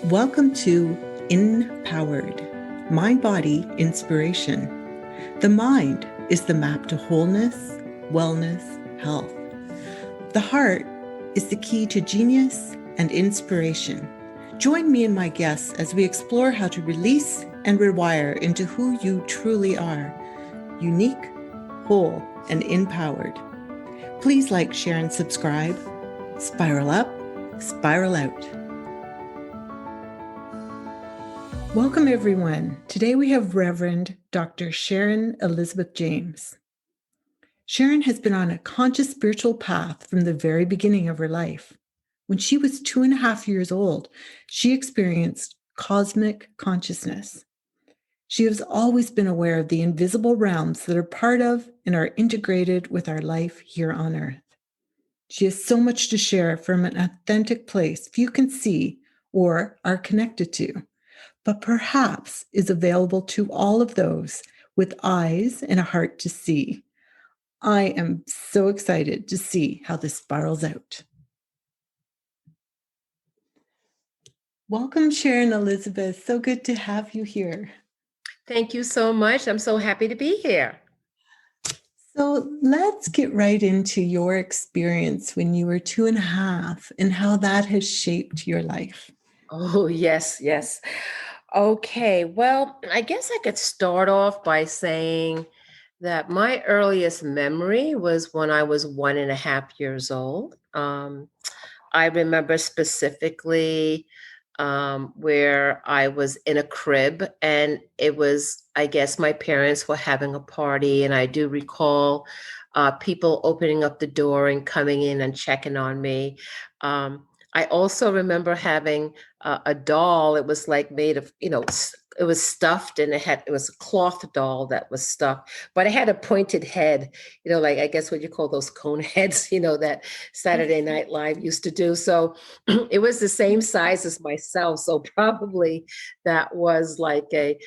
Welcome to Empowered, Mind-Body Inspiration. The mind is the map to wholeness, wellness, health. The heart is the key to genius and inspiration. Join me and my guests as we explore how to release and rewire into who you truly are, unique, whole, and empowered. Please like, share, and subscribe. Spiral up, spiral out. Welcome, everyone. Today we have Reverend Dr. Sharon-Elizabeth James. Sharon has been on a conscious spiritual path from the very beginning of her life. When she was 2.5 years old, she experienced cosmic consciousness. She has always been aware of the invisible realms that are part of and are integrated with our life here on Earth. She has so much to share from an authentic place few can see or are connected to, but perhaps is available to all of those with eyes and a heart to see. I am so excited to see how this spirals out. Welcome, Sharon-Elizabeth. So good to have you here. Thank you so much. I'm so happy to be here. So let's get right into your experience when you were 2.5 and how that has shaped your life. Oh, yes. Okay, well, I guess I could start off by saying that my earliest memory was when I was 1.5 years old. I remember specifically where I was in a crib, and it was, I guess, my parents were having a party, and I do recall people opening up the door and coming in and checking on me. I also remember having a doll. It was like made of, it was stuffed, and it was a cloth doll that was stuffed, but it had a pointed head, like I guess what you call those cone heads, that Saturday Night Live used to do. So it was the same size as myself. So probably that was like a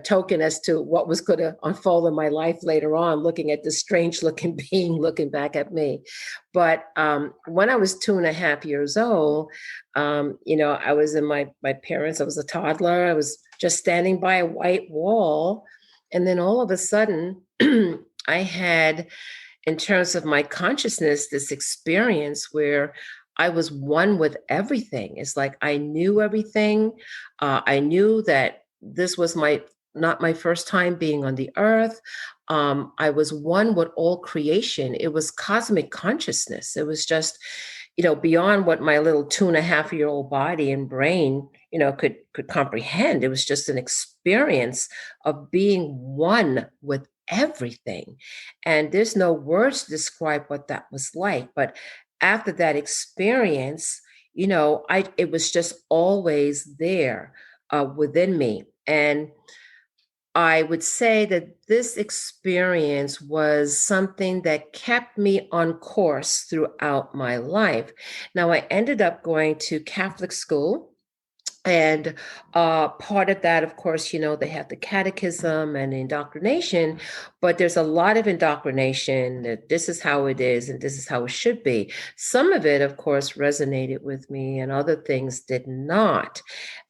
token as to what was going to unfold in my life later on, looking at this strange looking being looking back at me. But when I was 2.5 years old, I was in my parents, I was a toddler. I was just standing by a white wall. And then all of a sudden, I had, in terms of my consciousness, this experience where I was one with everything. It's like I knew everything. I knew that this was not my first time being on the earth. I was one with all creation. It was cosmic consciousness. It was just, beyond what my little 2.5-year-old body and brain, could comprehend. It was just an experience of being one with everything. And there's no words to describe what that was like. But after that experience, it was just always there within me. And I would say that this experience was something that kept me on course throughout my life. Now, I ended up going to Catholic school. And part of that, of course, they have the catechism and indoctrination, but there's a lot of indoctrination that this is how it is and this is how it should be. Some of it, of course, resonated with me and other things did not.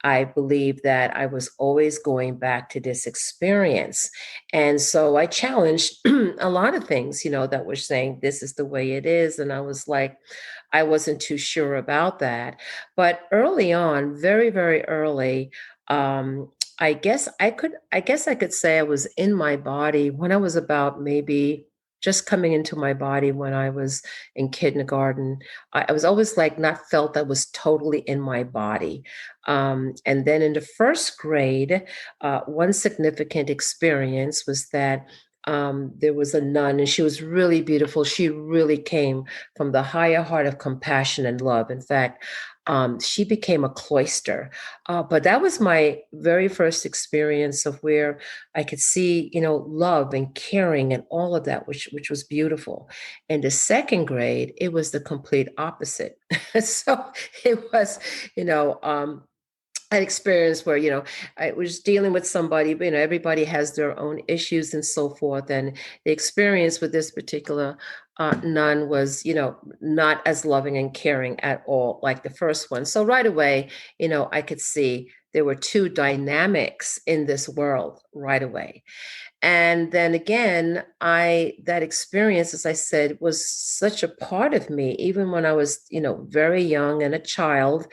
I believe that I was always going back to this experience. And so I challenged a lot of things, that were saying this is the way it is. And I was like, I wasn't too sure about that. But early on, very, very early, I guess I could say I was in my body when I was about maybe just coming into my body when I was in kindergarten. I was always like not felt I was totally in my body. And then in the first grade, one significant experience was that there was a nun, and she was really beautiful. She really came from the higher heart of compassion and love. In fact, she became a cloister. But that was my very first experience of where I could see, love and caring and all of that, which was beautiful. In the second grade, it was the complete opposite. So it was, an experience where, I was dealing with somebody, everybody has their own issues and so forth. And the experience with this particular nun was, not as loving and caring at all like the first one. So right away, I could see there were two dynamics in this world right away. And then again, that experience, as I said, was such a part of me, even when I was, very young and a child,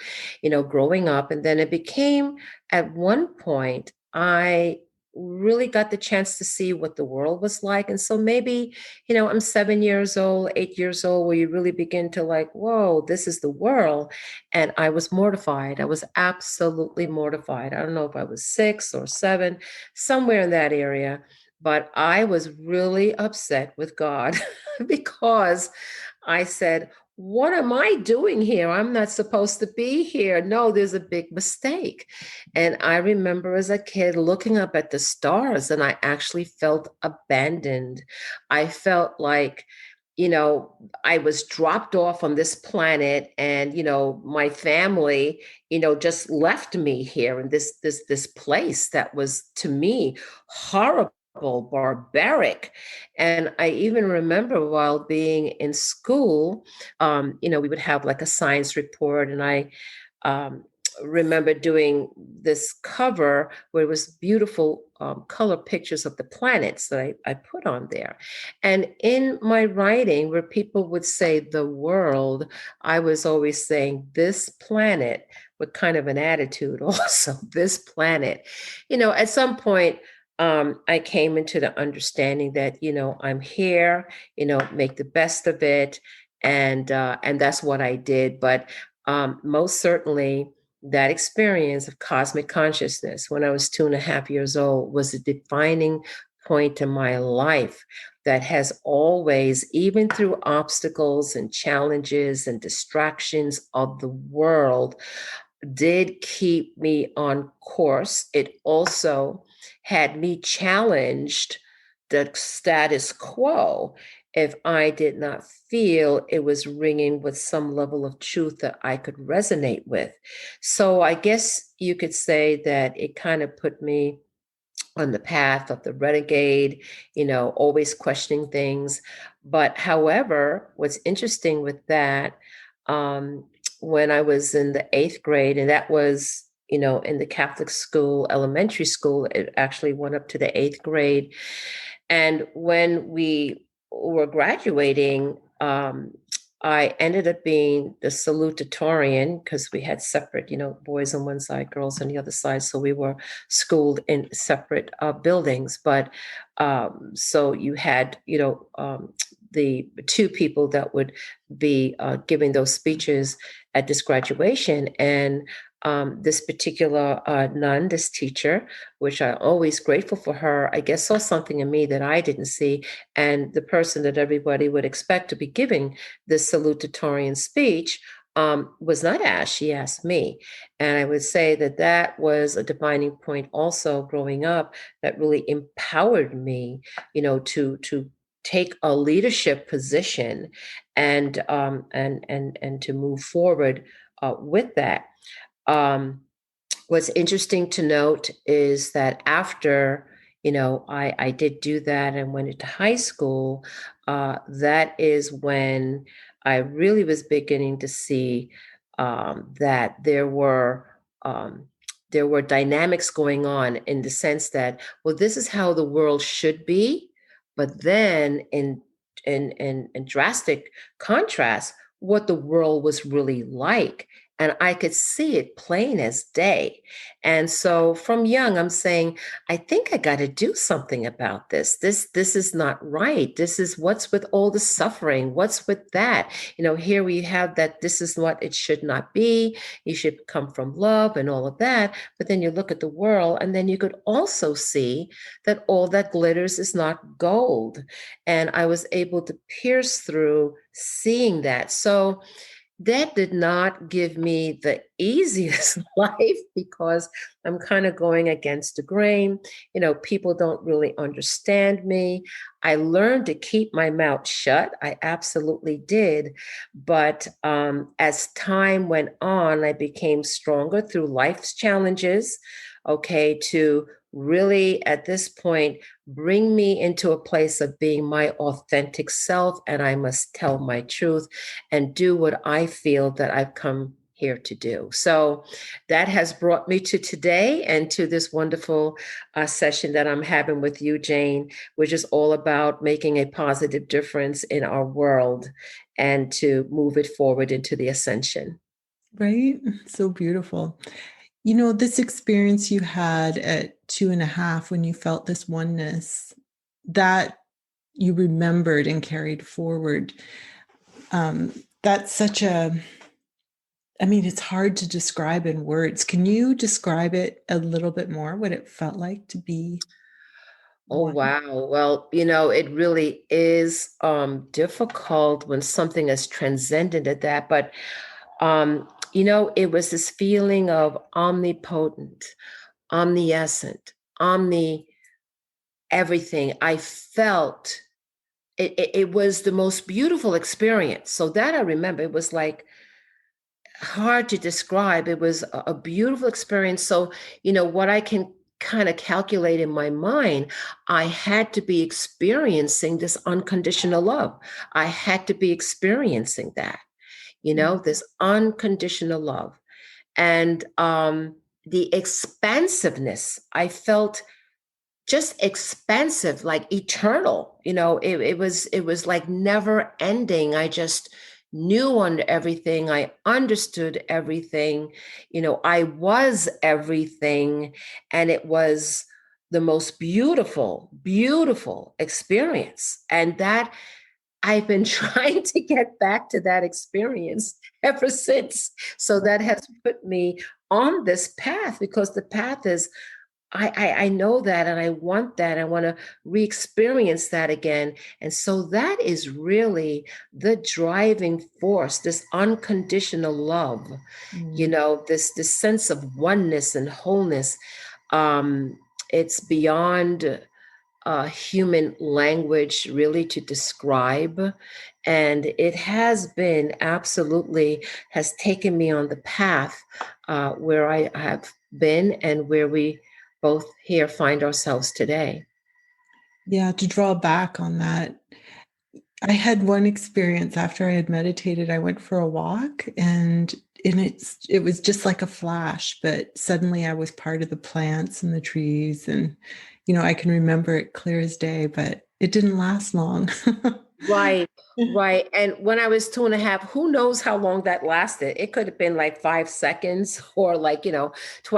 growing up. And then it became, at one point, I really got the chance to see what the world was like. And so maybe, I'm 7 years old, 8 years old, where you really begin to like, whoa, this is the world. And I was mortified. I was absolutely mortified. I don't know if I was 6 or 7, somewhere in that area. But I was really upset with God because I said, what am I doing here? I'm not supposed to be here. No, there's a big mistake. And I remember as a kid looking up at the stars, and I actually felt abandoned. I felt like, I was dropped off on this planet, and, my family, just left me here in this place that was, to me, horrible, barbaric. And I even remember while being in school, we would have like a science report, and I um, remember doing this cover where it was beautiful color pictures of the planets that I put on there. And in my writing, where people would say the world, I was always saying this planet, with kind of an attitude also, this planet. At some point, I came into the understanding that, I'm here, make the best of it. And that's what I did. But most certainly, that experience of cosmic consciousness when I was 2.5 years old was a defining point in my life that has always, even through obstacles and challenges and distractions of the world, did keep me on course. It also had me challenged the status quo if I did not feel it was ringing with some level of truth that I could resonate with. So I guess you could say that it kind of put me on the path of the renegade, always questioning things. But however, what's interesting with that, um, when I was in the 8th grade, and that was, in the Catholic school, elementary school, it actually went up to the 8th grade. And when we were graduating, I ended up being the salutatorian because we had separate, boys on one side, girls on the other side. So we were schooled in separate buildings. But so you had, the two people that would be giving those speeches at this graduation. And this particular nun, this teacher, which I'm always grateful for her, I guess saw something in me that I didn't see. And the person that everybody would expect to be giving this salutatorian speech was not asked. She asked me. And I would say that that was a defining point also growing up that really empowered me, to take a leadership position and to move forward with that. Um, what's interesting to note is that after, I did do that and went into high school, that is when I really was beginning to see that um, there were dynamics going on in the sense that, well, this is how the world should be, but then in drastic contrast, what the world was really like. And I could see it plain as day. And so from young, I'm saying, I think I got to do something about this. This is not right. This is what's with all the suffering. What's with that? Here we have that this is what it should not be. You should come from love and all of that. But then you look at the world, and then you could also see that all that glitters is not gold. And I was able to pierce through seeing that. So that did not give me the easiest life because I'm kind of going against the grain. People don't really understand me. I learned to keep my mouth shut. I absolutely did. But as time went on, I became stronger through life's challenges, okay, to really at this point bring me into a place of being my authentic self, and I must tell my truth and do what I feel that I've come here to do. So that has brought me to today and to this wonderful session that I'm having with you, Jane, which is all about making a positive difference in our world and to move it forward into the ascension. Right? So beautiful. You know, this experience you had at 2.5 when you felt this oneness that you remembered and carried forward. That's such a, I mean, it's hard to describe in words. Can you describe it a little bit more, what it felt like to be Oh, one? wow. Well, it really is difficult when something is transcendent at that. But, it was this feeling of omnipotent, omniscient, omni everything. I felt it was the most beautiful experience. So that I remember, it was like hard to describe. It was a beautiful experience. So, what I can kind of calculate in my mind, I had to be experiencing this unconditional love. I had to be experiencing that, this unconditional love. And the expansiveness, I felt just expansive, like eternal. It was like never ending. I just knew on everything. I understood everything. I was everything, and it was the most beautiful, beautiful experience. And that I've been trying to get back to that experience ever since. So that has put me on this path, because the path is I know that, and I want that. I want to re-experience that again. And so that is really the driving force, this unconditional love, Mm. this sense of oneness and wholeness. Um, it's beyond human language really to describe. And it has been absolutely has taken me on the path where I have been and where we both here find ourselves today. Yeah, to draw back on that, I had one experience after I had meditated. I went for a walk and it was just like a flash, but suddenly I was part of the plants and the trees and I can remember it clear as day, but it didn't last long. Right, right. And when I was 2.5, who knows how long that lasted? It could have been like 5 seconds or like, 20.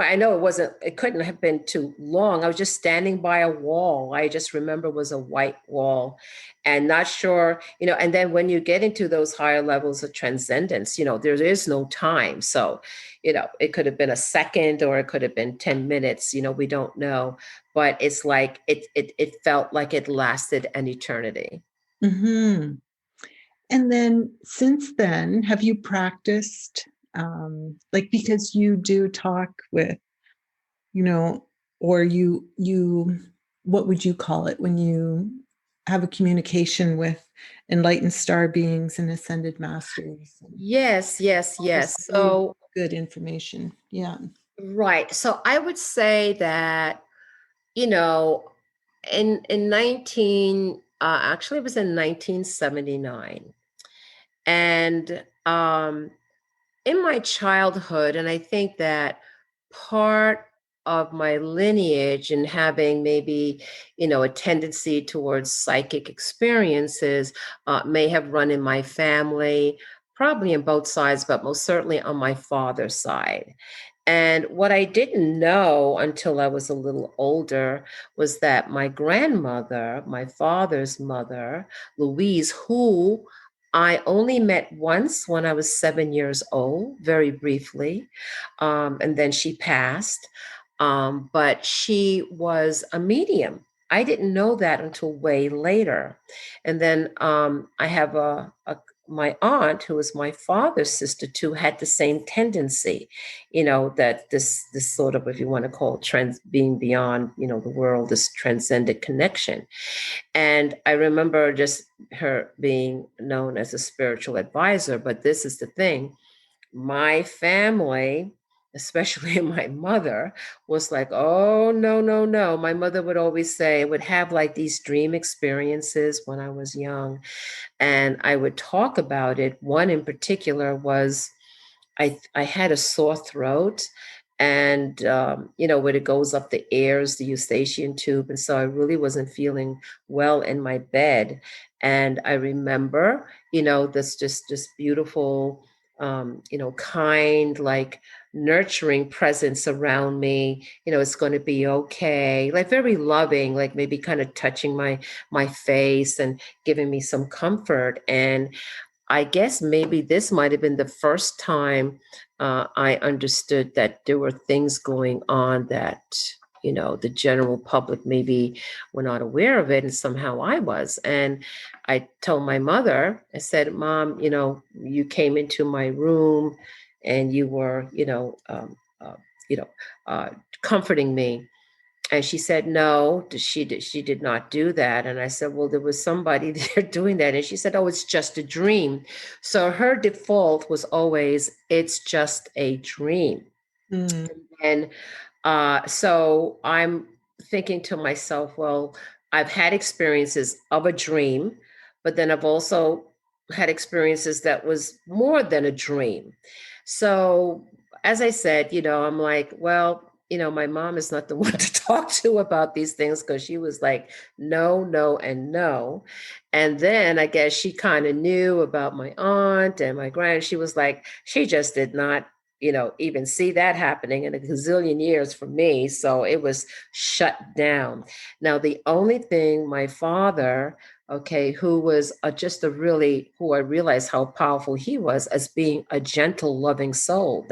I know it couldn't have been too long. I was just standing by a wall. I just remember it was a white wall and not sure, and then when you get into those higher levels of transcendence, there is no time. So, it could have been a second or it could have been 10 minutes, we don't know. But it's like it felt like it lasted an eternity. Hmm. And then since then, have you practiced, like, because you do talk with, you know, or what would you call it when you have a communication with enlightened star beings and ascended masters and Yes, yes, all this yes. really So, good information? Yeah. right. So I would say that, you know, in 19 actually it was in 1979. And in my childhood, and I think that part of my lineage and having maybe, a tendency towards psychic experiences may have run in my family, probably in both sides, but most certainly on my father's side. And what I didn't know until I was a little older was that my grandmother, my father's mother, Louise, who I only met once when I was 7 years old, very briefly, and then she passed. But she was a medium. I didn't know that until way later. And then I have my aunt, who was my father's sister too, had the same tendency, that this sort of, if you want to call it trans, being beyond, the world, this transcendent connection. And I remember just her being known as a spiritual advisor. But this is the thing, my family, especially my mother, was like, oh, no, no, no. My mother would always say, I would have like these dream experiences when I was young, and I would talk about it. One in particular was I had a sore throat, and when it goes up the ears, the eustachian tube, and so I really wasn't feeling well in my bed. And I remember, this just beautiful, kind, like nurturing presence around me. It's going to be okay, like very loving, like maybe kind of touching my face and giving me some comfort. And I guess maybe this might have been the first time I understood that there were things going on that, the general public maybe were not aware of it, and somehow I was. And I told my mother, I said, Mom, you came into my room and you were, you know, uh, comforting me. And she said, no, she did not do that. And I said, well, there was somebody there doing that. And she said, oh, it's just a dream. So her default was always, it's just a dream. Mm. And so I'm thinking to myself, well, I've had experiences of a dream, but then I've also had experiences that was more than a dream. So as I said, I'm like, well, my mom is not the one to talk to about these things, because she was like, no, no, and no. And then I guess she kind of knew about my aunt and my grand. She was like, she just did not even see that happening in a gazillion years for me. So it was shut down. Now, the only thing my father, okay, who was who I realized how powerful he was as being a gentle, loving soul.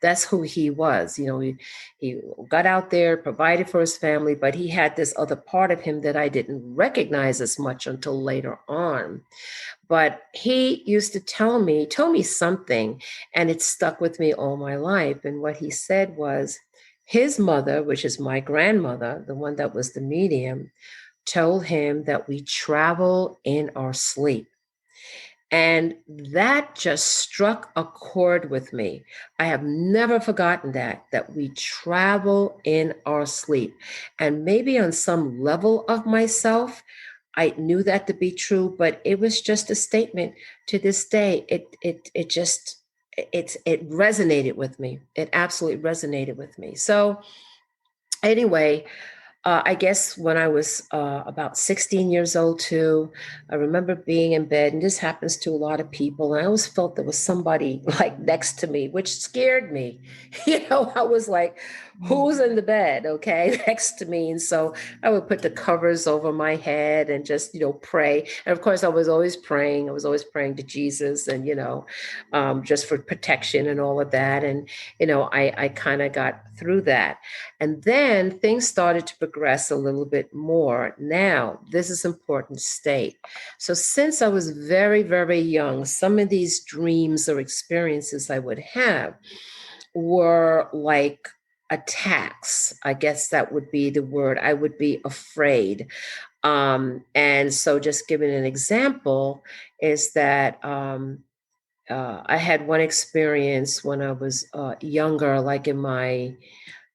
That's who he was. He got out there, provided for his family, but he had this other part of him that I didn't recognize as much until later on. But he used to told me something, and it stuck with me all my life. And what he said was, his mother, which is my grandmother, the one that was the medium, told him that we travel in our sleep. And that just struck a chord with me. I have never forgotten that we travel in our sleep. And maybe on some level of myself, I knew that to be true, but it was just a statement. To this day. It resonated with me. It absolutely resonated with me. So anyway, I guess when I was about 16 years old, too, I remember being in bed, and this happens to a lot of people. And I always felt there was somebody like next to me, which scared me. I was like, who's in the bed, okay, next to me? And so I would put the covers over my head and just, pray. And of course, I was always praying. I was always praying to Jesus and, just for protection and all of that. And, I kind of got through that. And then things started to progress a little bit more. Now, this is important to state. So since I was very, very young, some of these dreams or experiences I would have were like attacks. I guess that would be the word. I would be afraid. And so just giving an example is that I had one experience when I was younger, like in my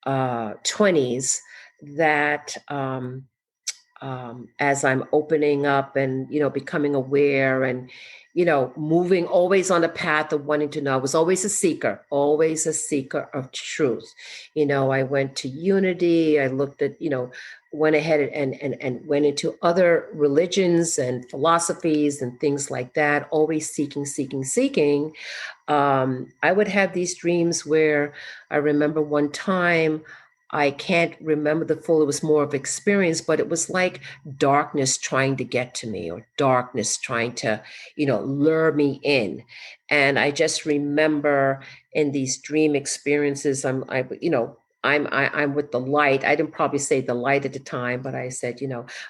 20s, that as I'm opening up and, becoming aware and, moving always on the path of wanting to know. I was always always a seeker of truth. I went to unity. I looked at, went ahead and went into other religions and philosophies and things like that, always seeking, seeking, seeking. I would have these dreams where I remember one time, I can't remember the full, it was more of experience, but it was like darkness trying to get to me, or darkness trying to, lure me in. And I just remember in these dream experiences, I'm with the light. I didn't probably say the light at the time, but I said,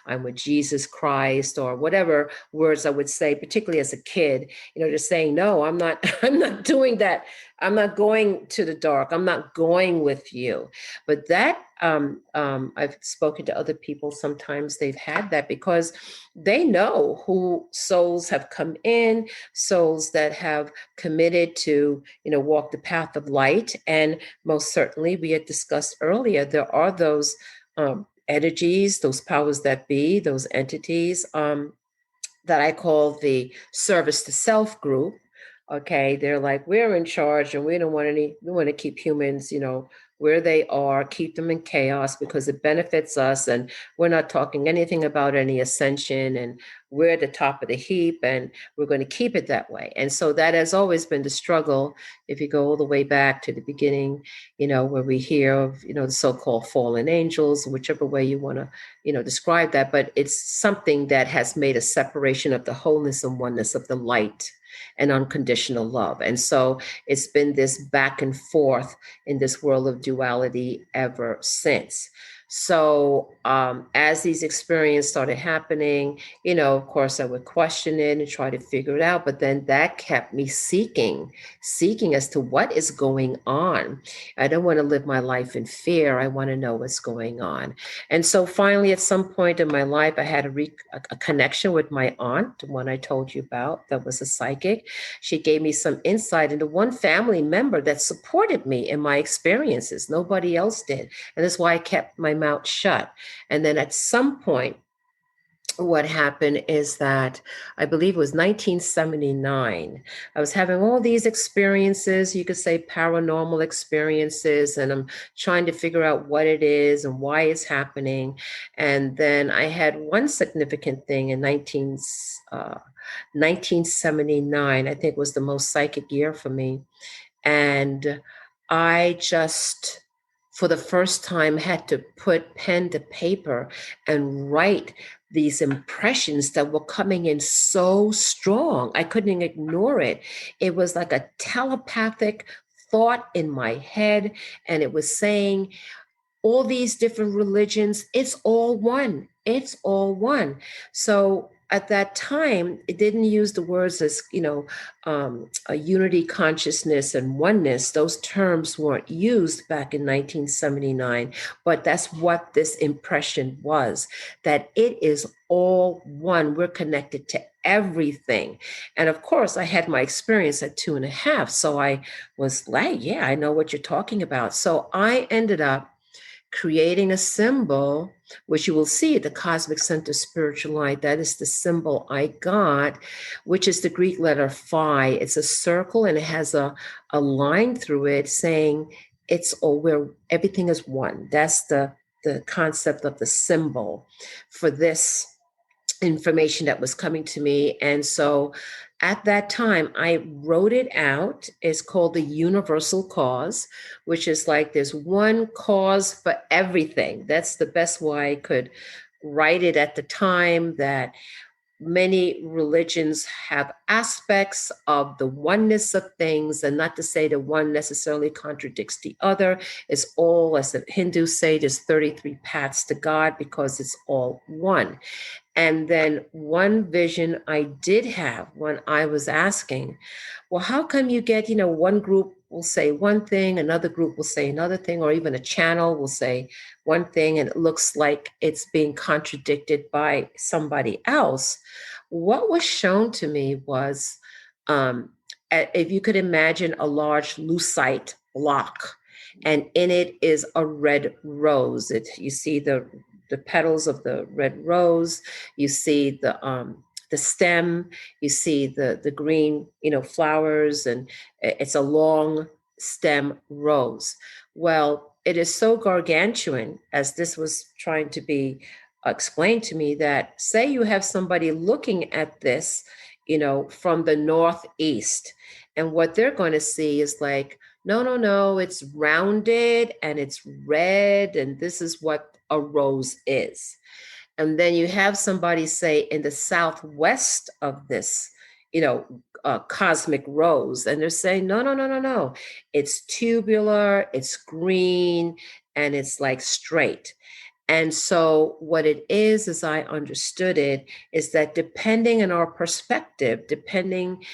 I'm with Jesus Christ, or whatever words I would say, particularly as a kid, just saying, no, I'm not, I'm not doing that. I'm not going to the dark. I'm not going with you. But that, I've spoken to other people. Sometimes they've had that because they know who souls have come in, souls that have committed to, walk the path of light. And most certainly, we had discussed earlier, there are those energies, those powers that be, those entities that I call the service to self group. Okay, they're like, we're in charge and we don't want any, we want to keep humans, where they are, keep them in chaos because it benefits us. And we're not talking anything about any ascension, and we're at the top of the heap and we're going to keep it that way. And so that has always been the struggle. If you go all the way back to the beginning, where we hear of, the so-called fallen angels, whichever way you want to, describe that, but it's something that has made a separation of the wholeness and oneness of the light and unconditional love. And so it's been this back and forth in this world of duality ever since. So as these experiences started happening, of course, I would question it and try to figure it out. But then that kept me seeking as to what is going on. I don't want to live my life in fear. I want to know what's going on. And so finally, at some point in my life, I had a connection with my aunt, the one I told you about, that was a psychic. She gave me some insight into one family member that supported me in my experiences. Nobody else did. And that's why I kept my mouth shut. And then at some point, what happened is that I believe it was 1979. I was having all these experiences, you could say paranormal experiences, and I'm trying to figure out what it is and why it's happening. And then I had one significant thing in 1979, I think was the most psychic year for me. And I just, for the first time, had to put pen to paper and write these impressions that were coming in so strong. I couldn't ignore it. It was like a telepathic thought in my head, and it was saying, all these different religions, it's all one. It's all one. So at that time, it didn't use the words as, a unity consciousness and oneness. Those terms weren't used back in 1979, but that's what this impression was, that it is all one. We're connected to everything. And of course, I had my experience at 2.5. So I was like, yeah, I know what you're talking about. So I ended up creating a symbol, which you will see at the Cosmic Center Spiritual Light. That is the symbol I got, which is the Greek letter phi. It's a circle and it has a line through it saying it's all where everything is one. That's the concept of the symbol for this information that was coming to me. And so at that time, I wrote it out. It's called the universal cause, which is like there's one cause for everything. That's the best way I could write it at the time, that many religions have aspects of the oneness of things, and not to say that one necessarily contradicts the other. It's all, as the Hindus say, there's 33 paths to God because it's all one. And then one vision I did have when I was asking, well, how come you get, one group will say one thing, another group will say another thing, or even a channel will say one thing and it looks like it's being contradicted by somebody else? What was shown to me was, if you could imagine a large lucite block, and in it is a red rose. You see the petals of the red rose. You see the stem. You see the green, flowers, and it's a long stem rose. Well, it is so gargantuan, as this was trying to be explained to me, that say you have somebody looking at this, from the northeast, and what they're going to see is like, no, it's rounded and it's red, and this is what a rose is. And then you have somebody say in the southwest of this, cosmic rose, and they're saying, no, it's tubular, it's green, and it's like straight. And so what it is, as I understood it, is that depending on our perspective, depending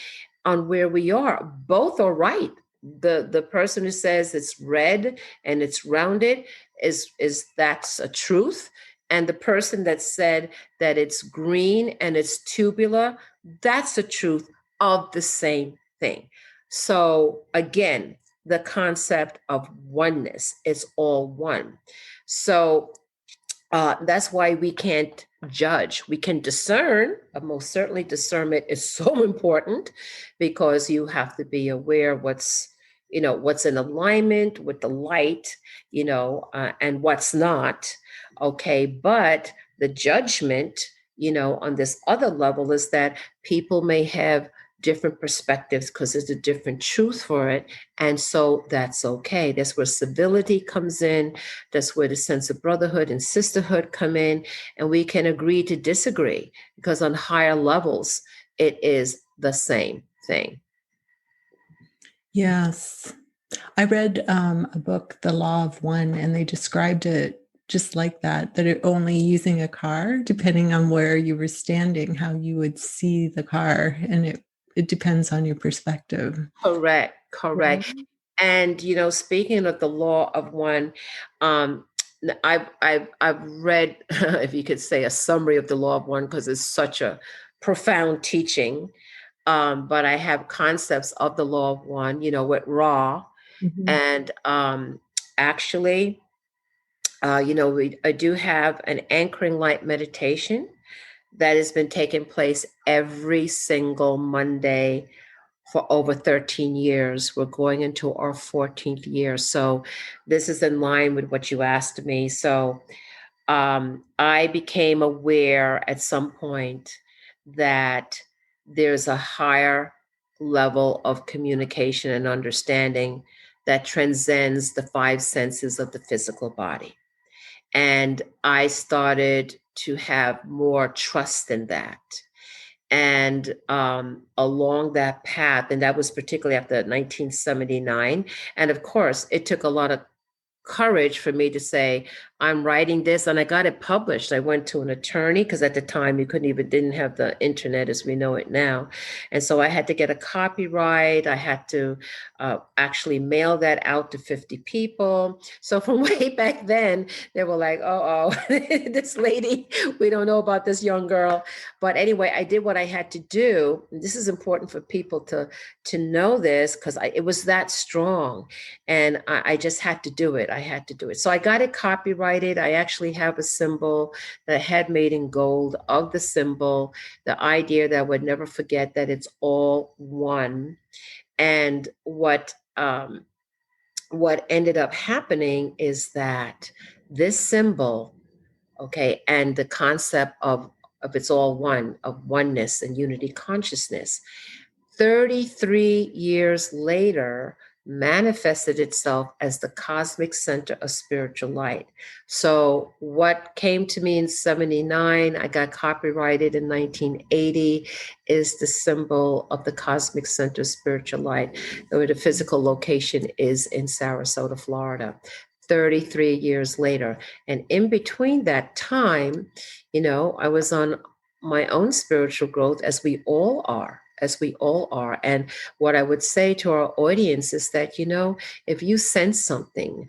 on where we are, both are right. the person who says it's red and it's rounded is that's a truth, and the person that said that it's green and it's tubular, that's the truth of the same thing. So again, the concept of oneness, it's all one. So that's why we can't judge. We can discern, but most certainly discernment is so important, because you have to be aware what's in alignment with the light, and what's not. Okay, but the judgment, on this other level is that people may have different perspectives because there's a different truth for it. And so that's okay. That's where civility comes in. That's where the sense of brotherhood and sisterhood come in. And we can agree to disagree, because on higher levels, it is the same thing. Yes. I read a book, The Law of One, and they described it just like that it only using a car, depending on where you were standing, how you would see the car. And it depends on your perspective. Correct. Right. And speaking of the law of one, I've read, if you could say, a summary of the law of one, because it's such a profound teaching. But I have concepts of the law of one, with Ra, Mhm. and actually, I do have an anchoring light meditation that has been taking place every single Monday for over 13 years. We're going into our 14th year. So this is in line with what you asked me. So I became aware at some point that there's a higher level of communication and understanding that transcends the five senses of the physical body. And I started to have more trust in that. And along that path, and that was particularly after 1979. And of course, it took a lot of courage for me to say, I'm writing this, and I got it published. I went to an attorney, because at the time you didn't have the internet as we know it now. And so I had to get a copyright. I had to actually mail that out to 50 people. So from way back then, they were like, oh, this lady, we don't know about this young girl. But anyway, I did what I had to do. This is important for people to know this, because it was that strong. And I just had to do it. I had to do it. So I got it copyrighted. I actually have a symbol that I had made in gold of the symbol, the idea that I would never forget that it's all one. And what ended up happening is that this symbol, okay, and the concept of it's all one, of oneness and unity consciousness, 33 years later, manifested itself as the cosmic center of spiritual light. So what came to me in 79, I got copyrighted in 1980, is the symbol of the cosmic center of spiritual light, where the physical location is in Sarasota, Florida. 33 years later. And in between that time, I was on my own spiritual growth, as we all are. And what I would say to our audience is that, if you sense something,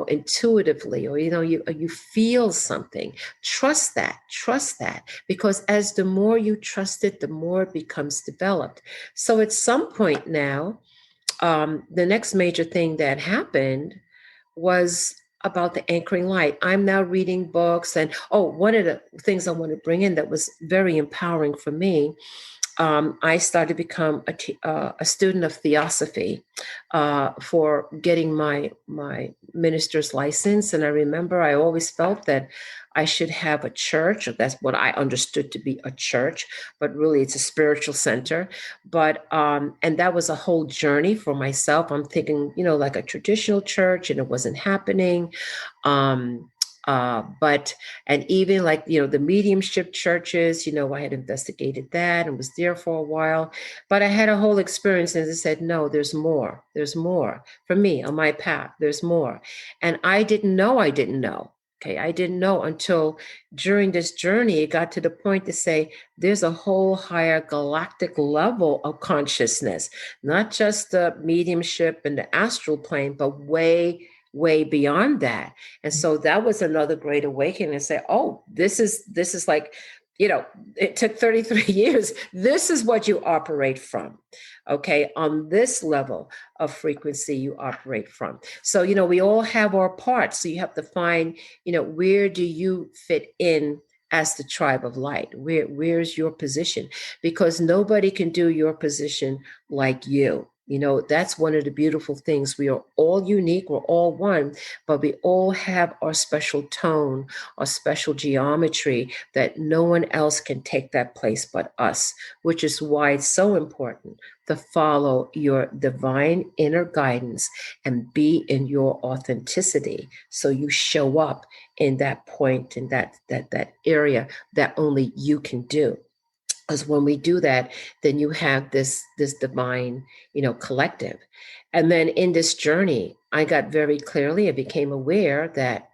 intuitively, or, you feel something, trust that, because as the more you trust it, the more it becomes developed. So at some point now, the next major thing that happened was about the anchoring light. I'm now reading books. And one of the things I want to bring in that was very empowering for me, I started to become a student of theosophy for getting my minister's license. And I remember I always felt that I should have a church. That's what I understood to be a church, but really it's a spiritual center. But and that was a whole journey for myself. I'm thinking, like a traditional church, and it wasn't happening. But and even like the mediumship churches, I had investigated that and was there for a while, but I had a whole experience, and I said, no, there's more for me on my path. There's more, and I didn't know Okay, I didn't know until during this journey, it got to the point to say there's a whole higher galactic level of consciousness, not just the mediumship and the astral plane, but way, way beyond that. And so that was another great awakening and say, oh, this is like, it took 33 years. This is what you operate from. Okay, on this level of frequency you operate from. So, we all have our parts. So you have to find, where do you fit in as the tribe of light? Where's your position? Because nobody can do your position like you. That's one of the beautiful things. We are all unique, we're all one, but we all have our special tone, our special geometry that no one else can take that place but us, which is why it's so important to follow your divine inner guidance and be in your authenticity. So you show up in that point, in that area that only you can do. Because when we do that, then you have this divine, collective. And then in this journey, I got very clearly, I became aware that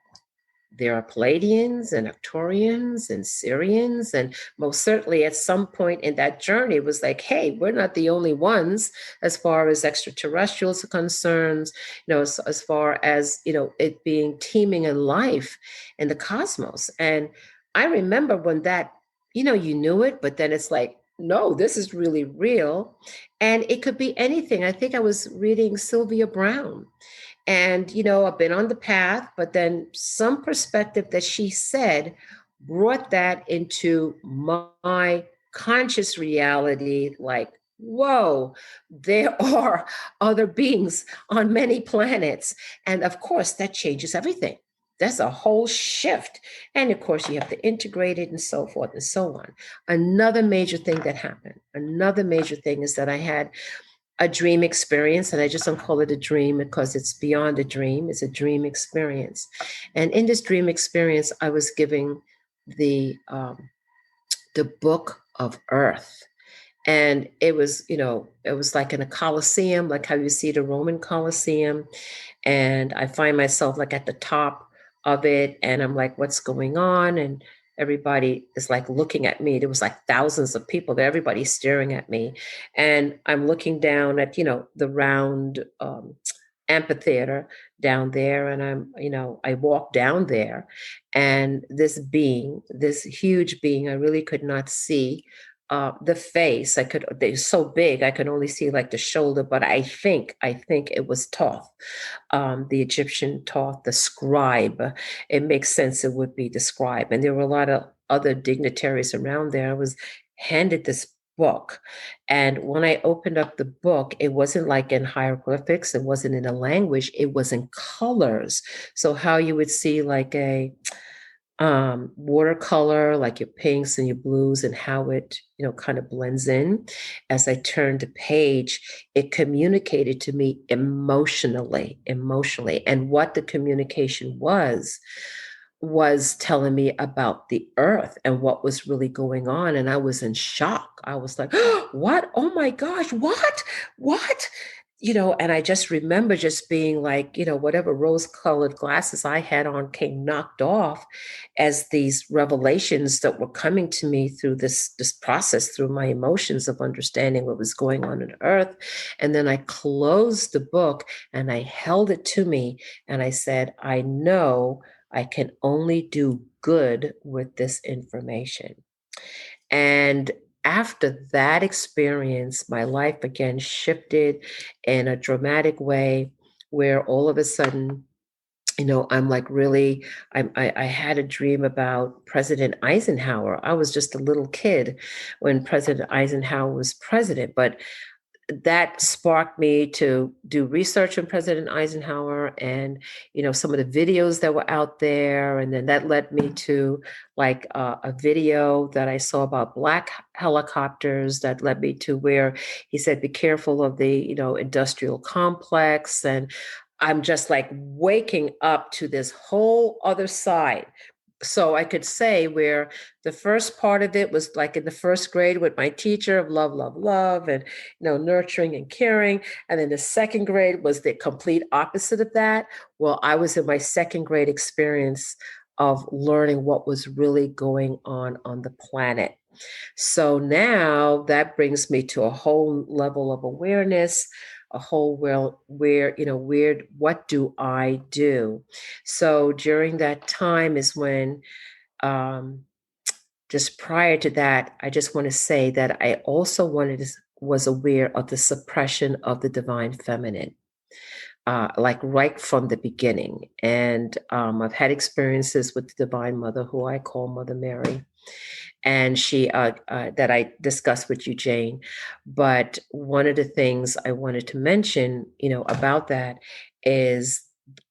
there are Palladians and Arcturians and Syrians. And most certainly at some point in that journey, it was like, hey, we're not the only ones as far as extraterrestrials are concerned, as far as, it being teeming in life in the cosmos. And I remember when that, you knew it, but then it's like, no, this is really real. And it could be anything. I think I was reading Sylvia Brown. And, I've been on the path, but then some perspective that she said brought that into my conscious reality. Like, whoa, there are other beings on many planets. And of course, that changes everything. That's a whole shift. And of course, you have to integrate it and so forth and so on. Another major thing that happened, another major thing is that I had a dream experience, and I just don't call it a dream because it's beyond a dream. It's a dream experience. And in this dream experience, I was giving the book of Earth. And it was, it was like in a Colosseum, like how you see the Roman Colosseum. And I find myself like at the top of it. And I'm like, what's going on? And everybody is like looking at me. There was like thousands of people there, everybody's staring at me. And I'm looking down at, the round amphitheater down there. And I walk down there. And this being, this huge being, I really could not see the face. They're so big, I could only see like the shoulder, but I think it was Thoth, the Egyptian Thoth, the scribe. It makes sense it would be the scribe. And there were a lot of other dignitaries around there. I was handed this book. And when I opened up the book, it wasn't like in hieroglyphics, it wasn't in a language, it was in colors. So how you would see like a watercolor, like your pinks and your blues, and how it, kind of blends in. As I turned the page, it communicated to me emotionally. And what the communication was telling me about the earth and what was really going on. And I was in shock. I was like, what? Oh my gosh, what? And I just remember just being like, whatever rose-colored glasses I had on came knocked off as these revelations that were coming to me through this process, through my emotions of understanding what was going on earth. And then I closed the book and I held it to me and I said, I know I can only do good with this information. And after that experience, my life again shifted in a dramatic way where all of a sudden, I'm like really, I had a dream about President Eisenhower. I was just a little kid when President Eisenhower was president, but that sparked me to do research on President Eisenhower and, some of the videos that were out there. And then that led me to like a video that I saw about black helicopters that led me to where he said, be careful of the, industrial complex. And I'm just like waking up to this whole other side. So I could say where the first part of it was like in the first grade with my teacher of love, love, love, and nurturing and caring. And then the second grade was the complete opposite of that. Well, I was in my second grade experience of learning what was really going on the planet. So now that brings me to a whole level of awareness, a whole where what do I do? So during that time is when, um, just prior to that, I just want to say that I also was aware of the suppression of the divine feminine, like right from the beginning. And I've had experiences with the Divine Mother, who I call Mother Mary, and she that I discussed with you, Jane. But one of the things I wanted to mention, about that is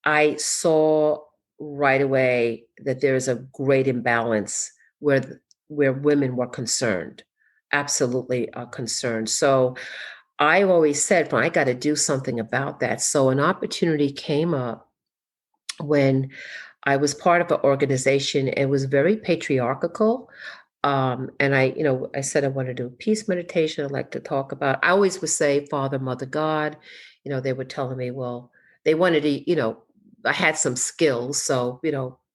I saw right away that there is a great imbalance where women were concerned, absolutely concerned. So I always said, well, I got to do something about that. So an opportunity came up when I was part of an organization. It was very patriarchal. And I said I want to do peace meditation. I'd like to talk about, I always would say Father, Mother, God. They were telling me, well, they wanted to, I had some skills. So,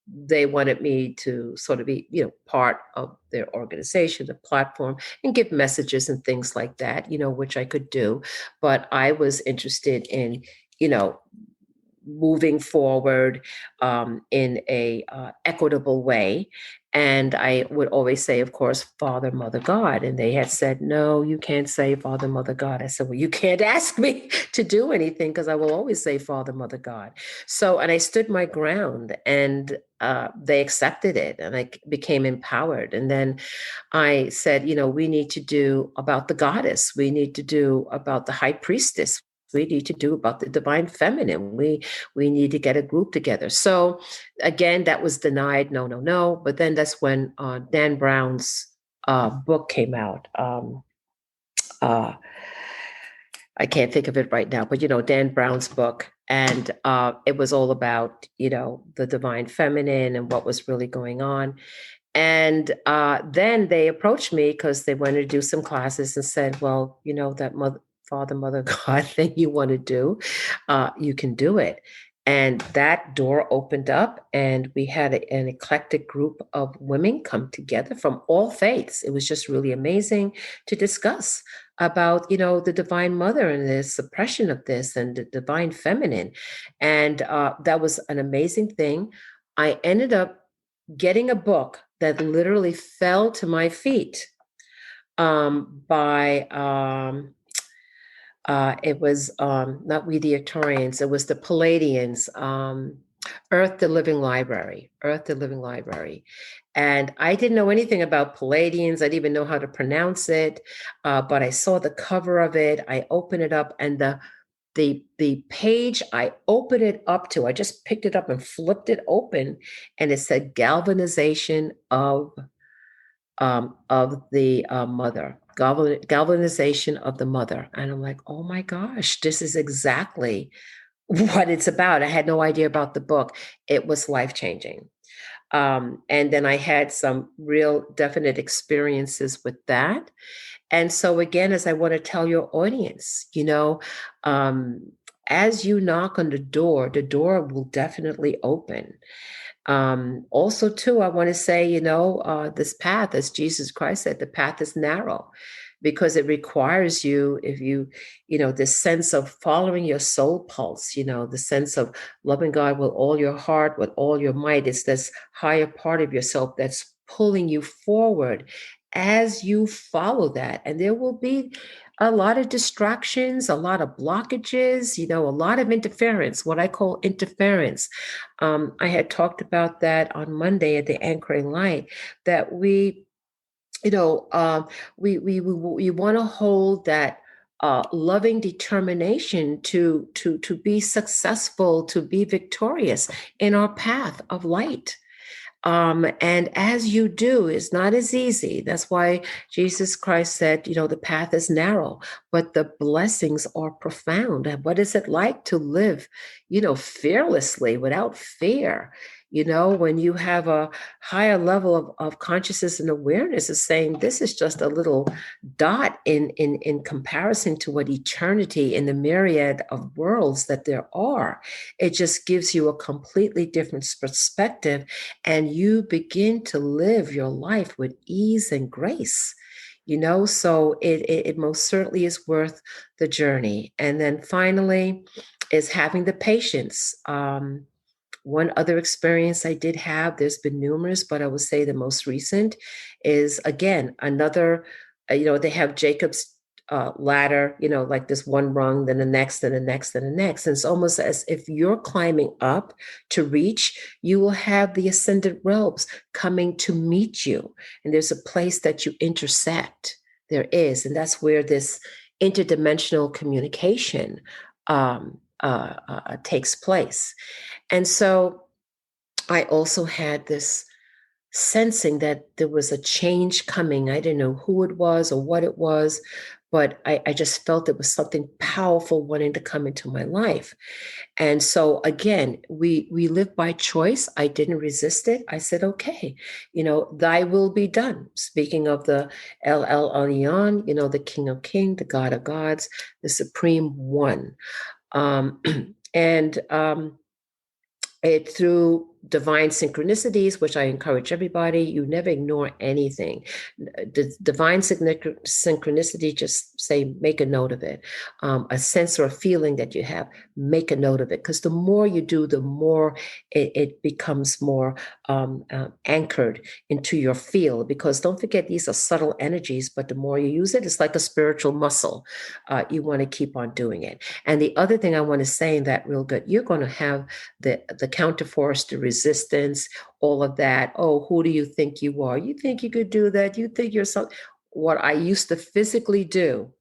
they wanted me to sort of be, part of their organization, the platform, and give messages and things like that, which I could do. But I was interested in, you know, moving forward in a equitable way. And I would always say, of course, Father, Mother, God. And they had said, no, you can't say Father, Mother, God. I said, well, you can't ask me to do anything because I will always say Father, Mother, God. So, and I stood my ground, and they accepted it, and I became empowered. And then I said, we need to do about the goddess. We need to do about the high priestess. We need to do about the divine feminine. We need to get a group together. So again, that was denied. No, no, no. But then that's when Dan Brown's book came out. Uh, I can't think of it right now, but Dan Brown's book, and it was all about the divine feminine and what was really going on. And then they approached me because they wanted to do some classes and said, well, that Father, Mother, God thing you want to do, you can do it. And that door opened up, and we had an eclectic group of women come together from all faiths. It was just really amazing to discuss about, the Divine Mother and the suppression of this and the divine feminine. And that was an amazing thing. I ended up getting a book that literally fell to my feet by it was not We the Arcturians, it was the Palladians, Earth the Living Library, Earth the Living Library. And I didn't know anything about Palladians. I didn't even know how to pronounce it, but I saw the cover of it. I opened it up, and the page I opened it up to, I just picked it up and flipped it open, and it said galvanization of the mother, galvanization of the mother. And I'm like, oh my gosh, this is exactly what it's about. I had no idea about the book. It was life-changing. And then I had some real definite experiences with that. And so again, as I want to tell your audience, as you knock on the door will definitely open. Also, too, I want to say, this path, as Jesus Christ said, the path is narrow because it requires you, if you, this sense of following your soul pulse, the sense of loving God with all your heart, with all your might. It's this higher part of yourself that's pulling you forward as you follow that. And there will be a lot of distractions, a lot of blockages, a lot of interference, what I call interference. I had talked about that on Monday at the Anchoring Light, that we want to hold that loving determination to be successful, to be victorious in our path of light. And as you do, it's not as easy. That's why Jesus Christ said, the path is narrow, but the blessings are profound. And what is it like to live, fearlessly, without fear? When you have a higher level of consciousness and awareness, is saying this is just a little dot in comparison to what eternity in the myriad of worlds that there are. It just gives you a completely different perspective, and you begin to live your life with ease and grace. So it most certainly is worth the journey. And then finally is having the patience. One other experience I did have, there's been numerous, but I would say the most recent is, again, another, they have Jacob's ladder, like this one rung, then the next, then the next, then the next. And it's almost as if you're climbing up to reach, you will have the ascendant realms coming to meet you. And there's a place that you intersect. There is. And that's where this interdimensional communication takes place. And so I also had this sensing that there was a change coming. I didn't know who it was or what it was, but I just felt it was something powerful wanting to come into my life. And so again, we live by choice. I didn't resist it. I said, okay, thy will be done. Speaking of the El Elyon, the King of Kings, the God of Gods, the Supreme One. And it through divine synchronicities, which I encourage everybody, you never ignore anything. The divine synchronicity, just say, make a note of it. A sense or a feeling that you have, make a note of it. Because the more you do, the more it becomes more anchored into your field. Because don't forget, these are subtle energies, but the more you use it, it's like a spiritual muscle. You want to keep on doing it. And the other thing I want to say in that real good, you're going to have the counterforce, the resistance, all of that. Oh, who do you think you are? You think you could do that? You think you're something? What I used to physically do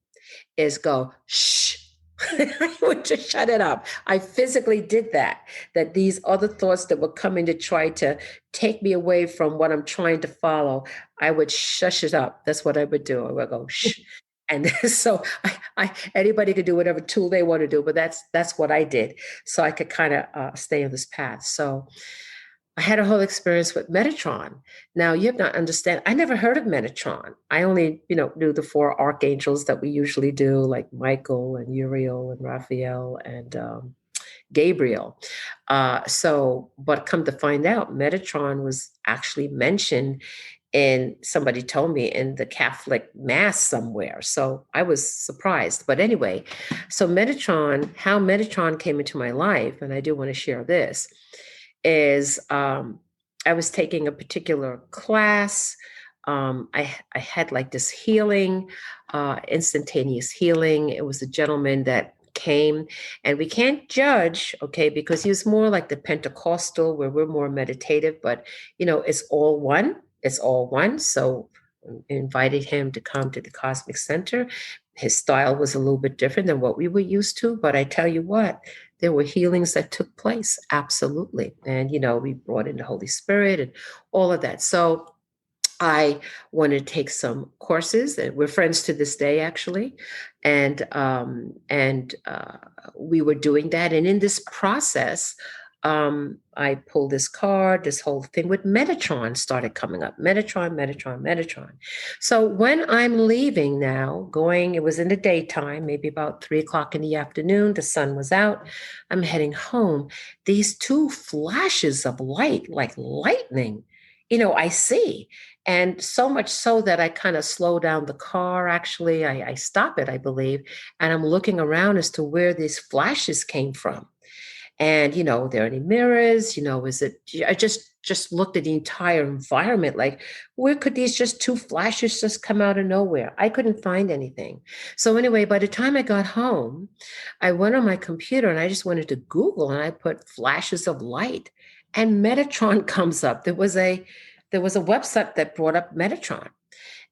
is go, shh. I would just shut it up. I physically did that these other thoughts that were coming to try to take me away from what I'm trying to follow, I would shush it up. That's what I would do. I would go, shh. And so anybody could do whatever tool they want to do, but that's what I did. So I could kind of stay on this path. So I had a whole experience with Metatron. Now you have to understand, I never heard of Metatron. I only, knew the four archangels that we usually do, like Michael and Uriel and Raphael and Gabriel. But come to find out, Metatron was actually mentioned, and somebody told me, in the Catholic Mass somewhere. So I was surprised. But anyway, so how Metatron came into my life, and I do want to share this, is I was taking a particular class. I had like this healing, instantaneous healing. It was a gentleman that came, and we can't judge, okay, because he was more like the Pentecostal, where we're more meditative, but it's all one. It's all one. So I invited him to come to the Cosmic Center. His style was a little bit different than what we were used to, but I tell you what, there were healings that took place. Absolutely. And, we brought in the Holy Spirit and all of that. So I wanted to take some courses, and we're friends to this day, actually. And we were doing that. And in this process, I pulled this card, this whole thing with Metatron started coming up. Metatron. So when I'm leaving now, it was in the daytime, maybe about 3:00 in the afternoon, the sun was out, I'm heading home. These two flashes of light, like lightning, I see. And so much so that I kind of slow down the car. Actually, I stop it, I believe. And I'm looking around as to where these flashes came from. And, there are any mirrors, is it, I just looked at the entire environment, like, where could these just two flashes just come out of nowhere? I couldn't find anything. So anyway, by the time I got home, I went on my computer and I just wanted to Google, and I put flashes of light, and Metatron comes up. There was a website that brought up Metatron.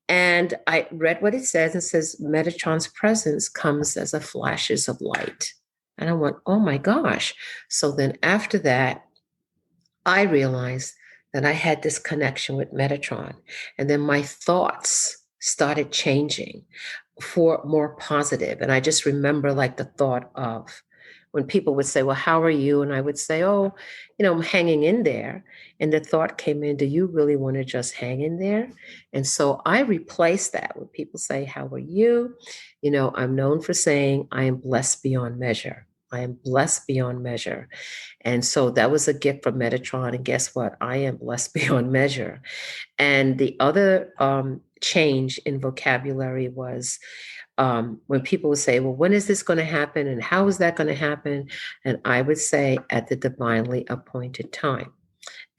And I read what it says. It says Metatron's presence comes as a flashes of light. And I went, oh my gosh. So then after that, I realized that I had this connection with Metatron. And then my thoughts started changing for more positive. And I just remember like the thought of, when people would say, well, how are you? And I would say, oh, I'm hanging in there. And the thought came in, do you really want to just hang in there? And so I replaced that when people say, how are you? I'm known for saying, I am blessed beyond measure. I am blessed beyond measure. And so that was a gift from Metatron. And guess what? I am blessed beyond measure. And the other change in vocabulary was when people would say, well, when is this going to happen? And how is that going to happen? And I would say, at the divinely appointed time.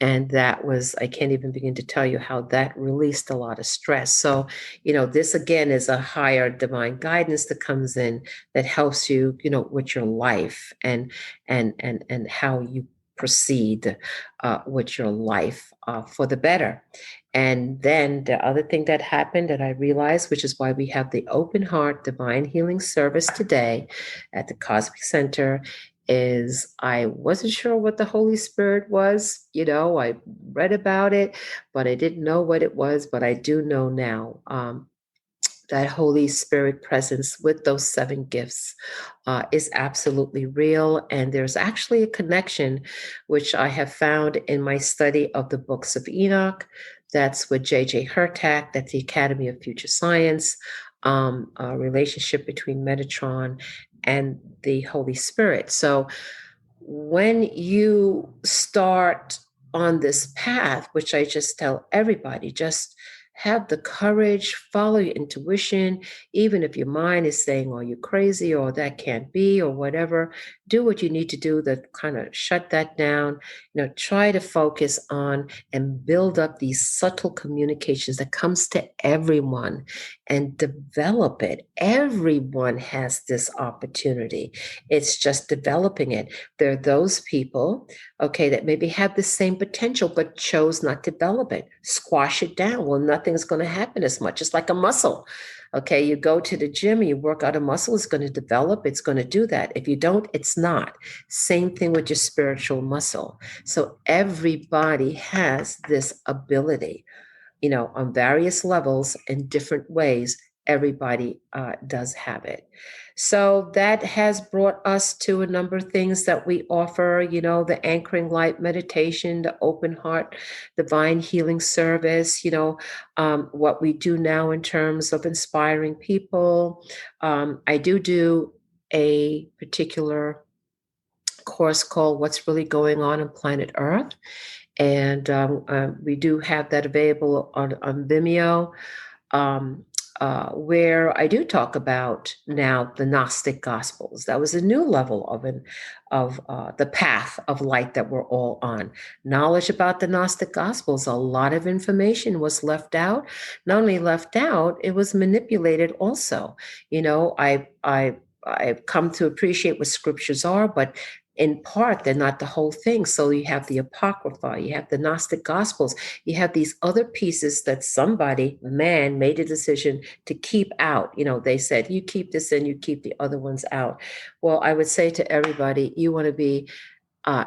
And that was, I can't even begin to tell you how that released a lot of stress. So, this again is a higher divine guidance that comes in that helps you, with your life and how you proceed with your life for the better. And then the other thing that happened that I realized, which is why we have the Open Heart Divine Healing Service today at the Cosmic Center, is I wasn't sure what the Holy Spirit was. I read about it, but I didn't know what it was. But I do know now that Holy Spirit presence with those 7 gifts is absolutely real. And there's actually a connection, which I have found in my study of the books of Enoch. That's with J.J. Hurtak, that's the Academy of Future Science, a relationship between Metatron and the Holy Spirit. So when you start on this path, which I just tell everybody, just have the courage, follow your intuition, even if your mind is saying, oh, you're crazy, or that can't be, or whatever. Do what you need to do to kind of shut that down. Try to focus on and build up these subtle communications that comes to everyone and develop it. Everyone has this opportunity. It's just developing it. There are those people, okay, that maybe have the same potential, but chose not to develop it. Squash it down. Well, nothing's going to happen as much. It's like a muscle. Okay, you go to the gym, you work out a muscle, it's going to develop, it's going to do that. If you don't, it's not. Same thing with your spiritual muscle. So everybody has this ability, on various levels in different ways. Everybody does have it. So that has brought us to a number of things that we offer, the anchoring light meditation, the open heart, divine healing service, what we do now in terms of inspiring people. I do a particular course called What's Really Going On Planet Earth. And we do have that available on Vimeo, where I do talk about now the Gnostic Gospels. That was a new level of the path of light that we're all on. Knowledge about the Gnostic Gospels, a lot of information was left out. Not only left out, it was manipulated also. I've come to appreciate what scriptures are, but in part, they're not the whole thing. So you have the Apocrypha, you have the Gnostic Gospels, you have these other pieces that man, made a decision to keep out. They said, you keep this in, you keep the other ones out. Well, I would say to everybody, you want to be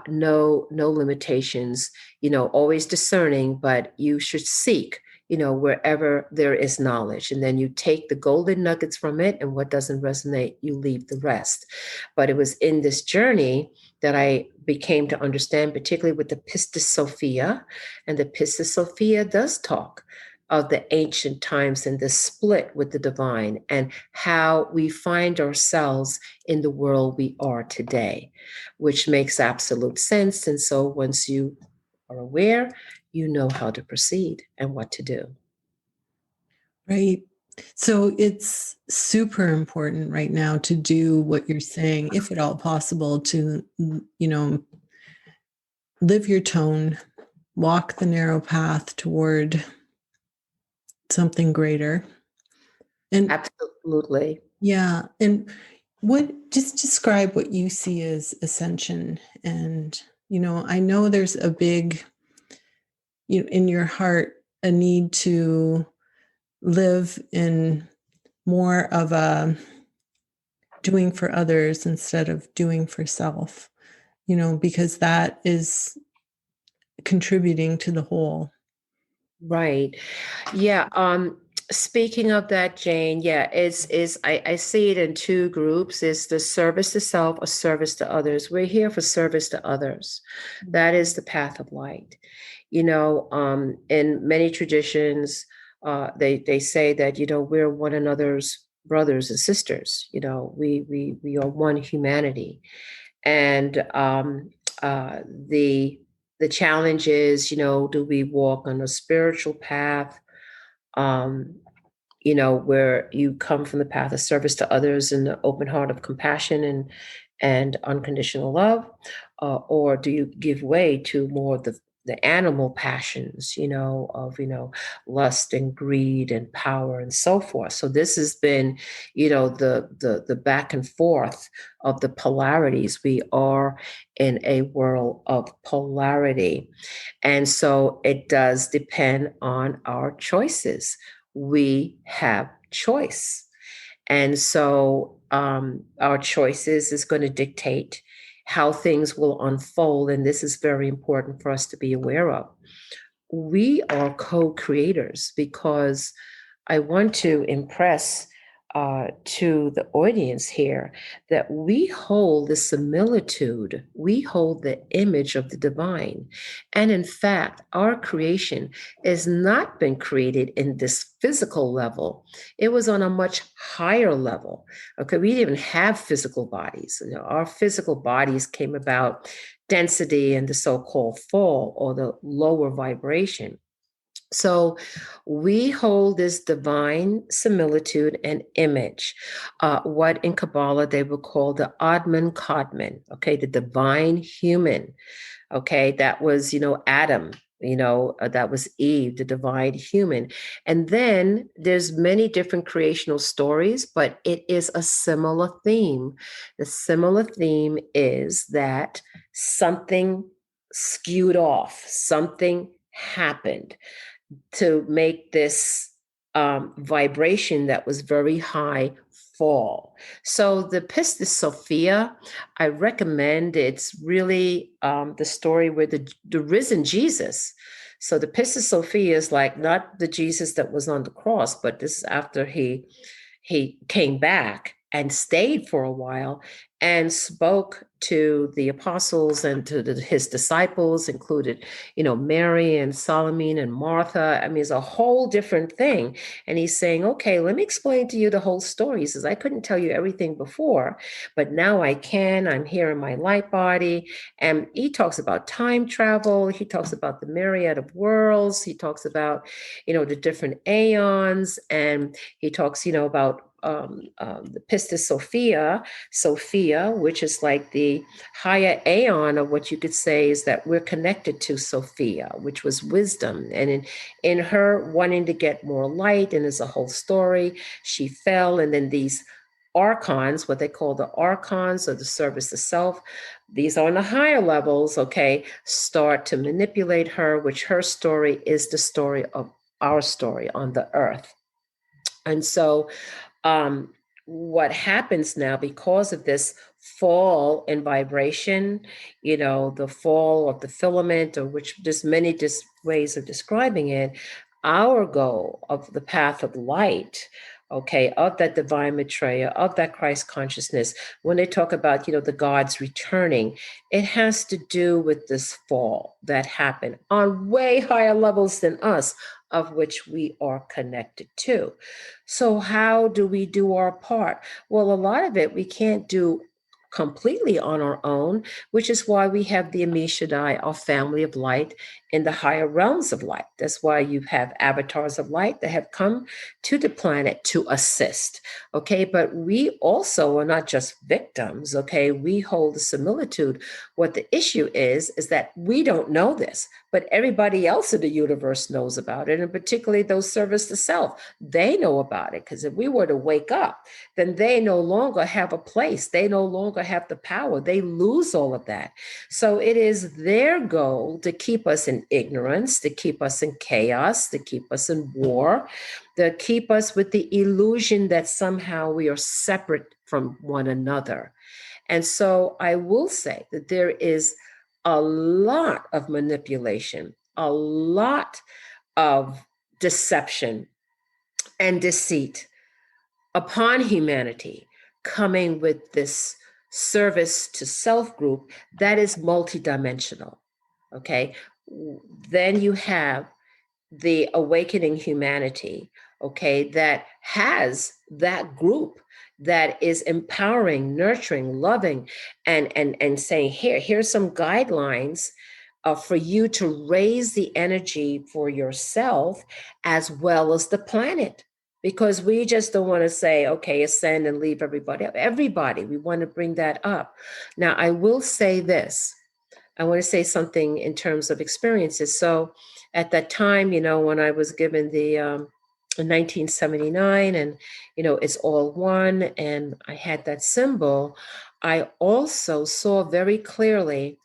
no limitations, always discerning, but you should seek, wherever there is knowledge. And then you take the golden nuggets from it, and what doesn't resonate, you leave the rest. But it was in this journey that I became to understand, particularly with the Pistis Sophia. And the Pistis Sophia does talk of the ancient times and the split with the divine and how we find ourselves in the world we are today, which makes absolute sense. And so once you are aware, you know how to proceed and what to do. Right. So it's super important right now to do what you're saying, if at all possible, to, live your tone, walk the narrow path toward something greater. And absolutely. Yeah. And just describe what you see as ascension. And, I know there's a big, in your heart, a need to live in more of a doing for others instead of doing for self, because that is contributing to the whole. Right. Yeah. Speaking of that, Jane, yeah, I see it in two groups. It's the service to self or service to others. We're here for service to others. That is the path of light. In many traditions, they say that, we're one another's brothers and sisters. We are one humanity. And the challenge is, do we walk on a spiritual path? um, where you come from the path of service to others in the open heart of compassion and unconditional love, or do you give way to more of the animal passions, of lust and greed and power and so forth? So this has been, the back and forth of the polarities. We are in a world of polarity. And so it does depend on our choices. We have choice. And so our choices is going to dictate how things will unfold. And this is very important for us to be aware of. We are co-creators, because I want to impress to the audience here that we hold the similitude, we hold the image of the divine. And in fact, our creation has not been created in this physical level. It was on a much higher level. Okay, we didn't even have physical bodies. Our physical bodies came about density and the so-called fall, or the lower vibration. So we hold this divine similitude and image, what in Kabbalah they would call the Adman Kadmon, okay, the divine human. Okay, that was, Adam, that was Eve, the divine human. And then there's many different creational stories, but it is a similar theme. The similar theme is that something skewed off, something happened to make this vibration that was very high fall. So the Pistis Sophia, I recommend. It's really the story where the risen Jesus. So the Pistis Sophia is like not the Jesus that was on the cross, but this is after he came back and stayed for a while and spoke to the apostles and to his disciples, included, Mary and Solomon and Martha. I mean, it's a whole different thing. And he's saying, okay, let me explain to you the whole story. He says, I couldn't tell you everything before, but now I can. I'm here in my light body. And he talks about time travel. He talks about the myriad of worlds. He talks about, the different aeons. And he talks, about the Pistis Sophia, which is like the higher aeon of what you could say is that we're connected to Sophia, which was wisdom. And in her wanting to get more light, and there's a whole story, she fell, and then these archons, what they call the archons, or the service to self, these are on the higher levels, okay, start to manipulate her, which her story is the story of our story on the earth. And so what happens now, because of this fall in vibration, the fall of the filament, or which there's many ways of describing it, our goal of the path of light, okay, of that divine Maitreya, of that Christ consciousness, when they talk about, the gods returning, it has to do with this fall that happened on way higher levels than us, of which we are connected to. So how do we do our part? Well, a lot of it we can't do completely on our own, which is why we have the Amishadai, our family of light, in the higher realms of light. That's why you have avatars of light that have come to the planet to assist. Okay, but we also are not just victims. Okay, we hold a similitude. What the issue is that we don't know this, but everybody else in the universe knows about it, and particularly those service to self, they know about it. Because if we were to wake up, then they no longer have a place. They no longer have the power. They lose all of that. So it is their goal to keep us in ignorance, to keep us in chaos, to keep us in war, to keep us with the illusion that somehow we are separate from one another. And so I will say that there is a lot of manipulation, a lot of deception and deceit upon humanity, coming with this service to self group that is multidimensional. Okay. Then you have the awakening humanity, okay, that has that group that is empowering, nurturing, loving, and saying, here's some guidelines for you to raise the energy for yourself as well as the planet. Because we just don't want to say, okay, ascend and leave everybody up. Everybody, we want to bring that up. Now, I will say this. I want to say something in terms of experiences. So at that time, when I was given the in 1979 and, it's all one, and I had that symbol, I also saw very clearly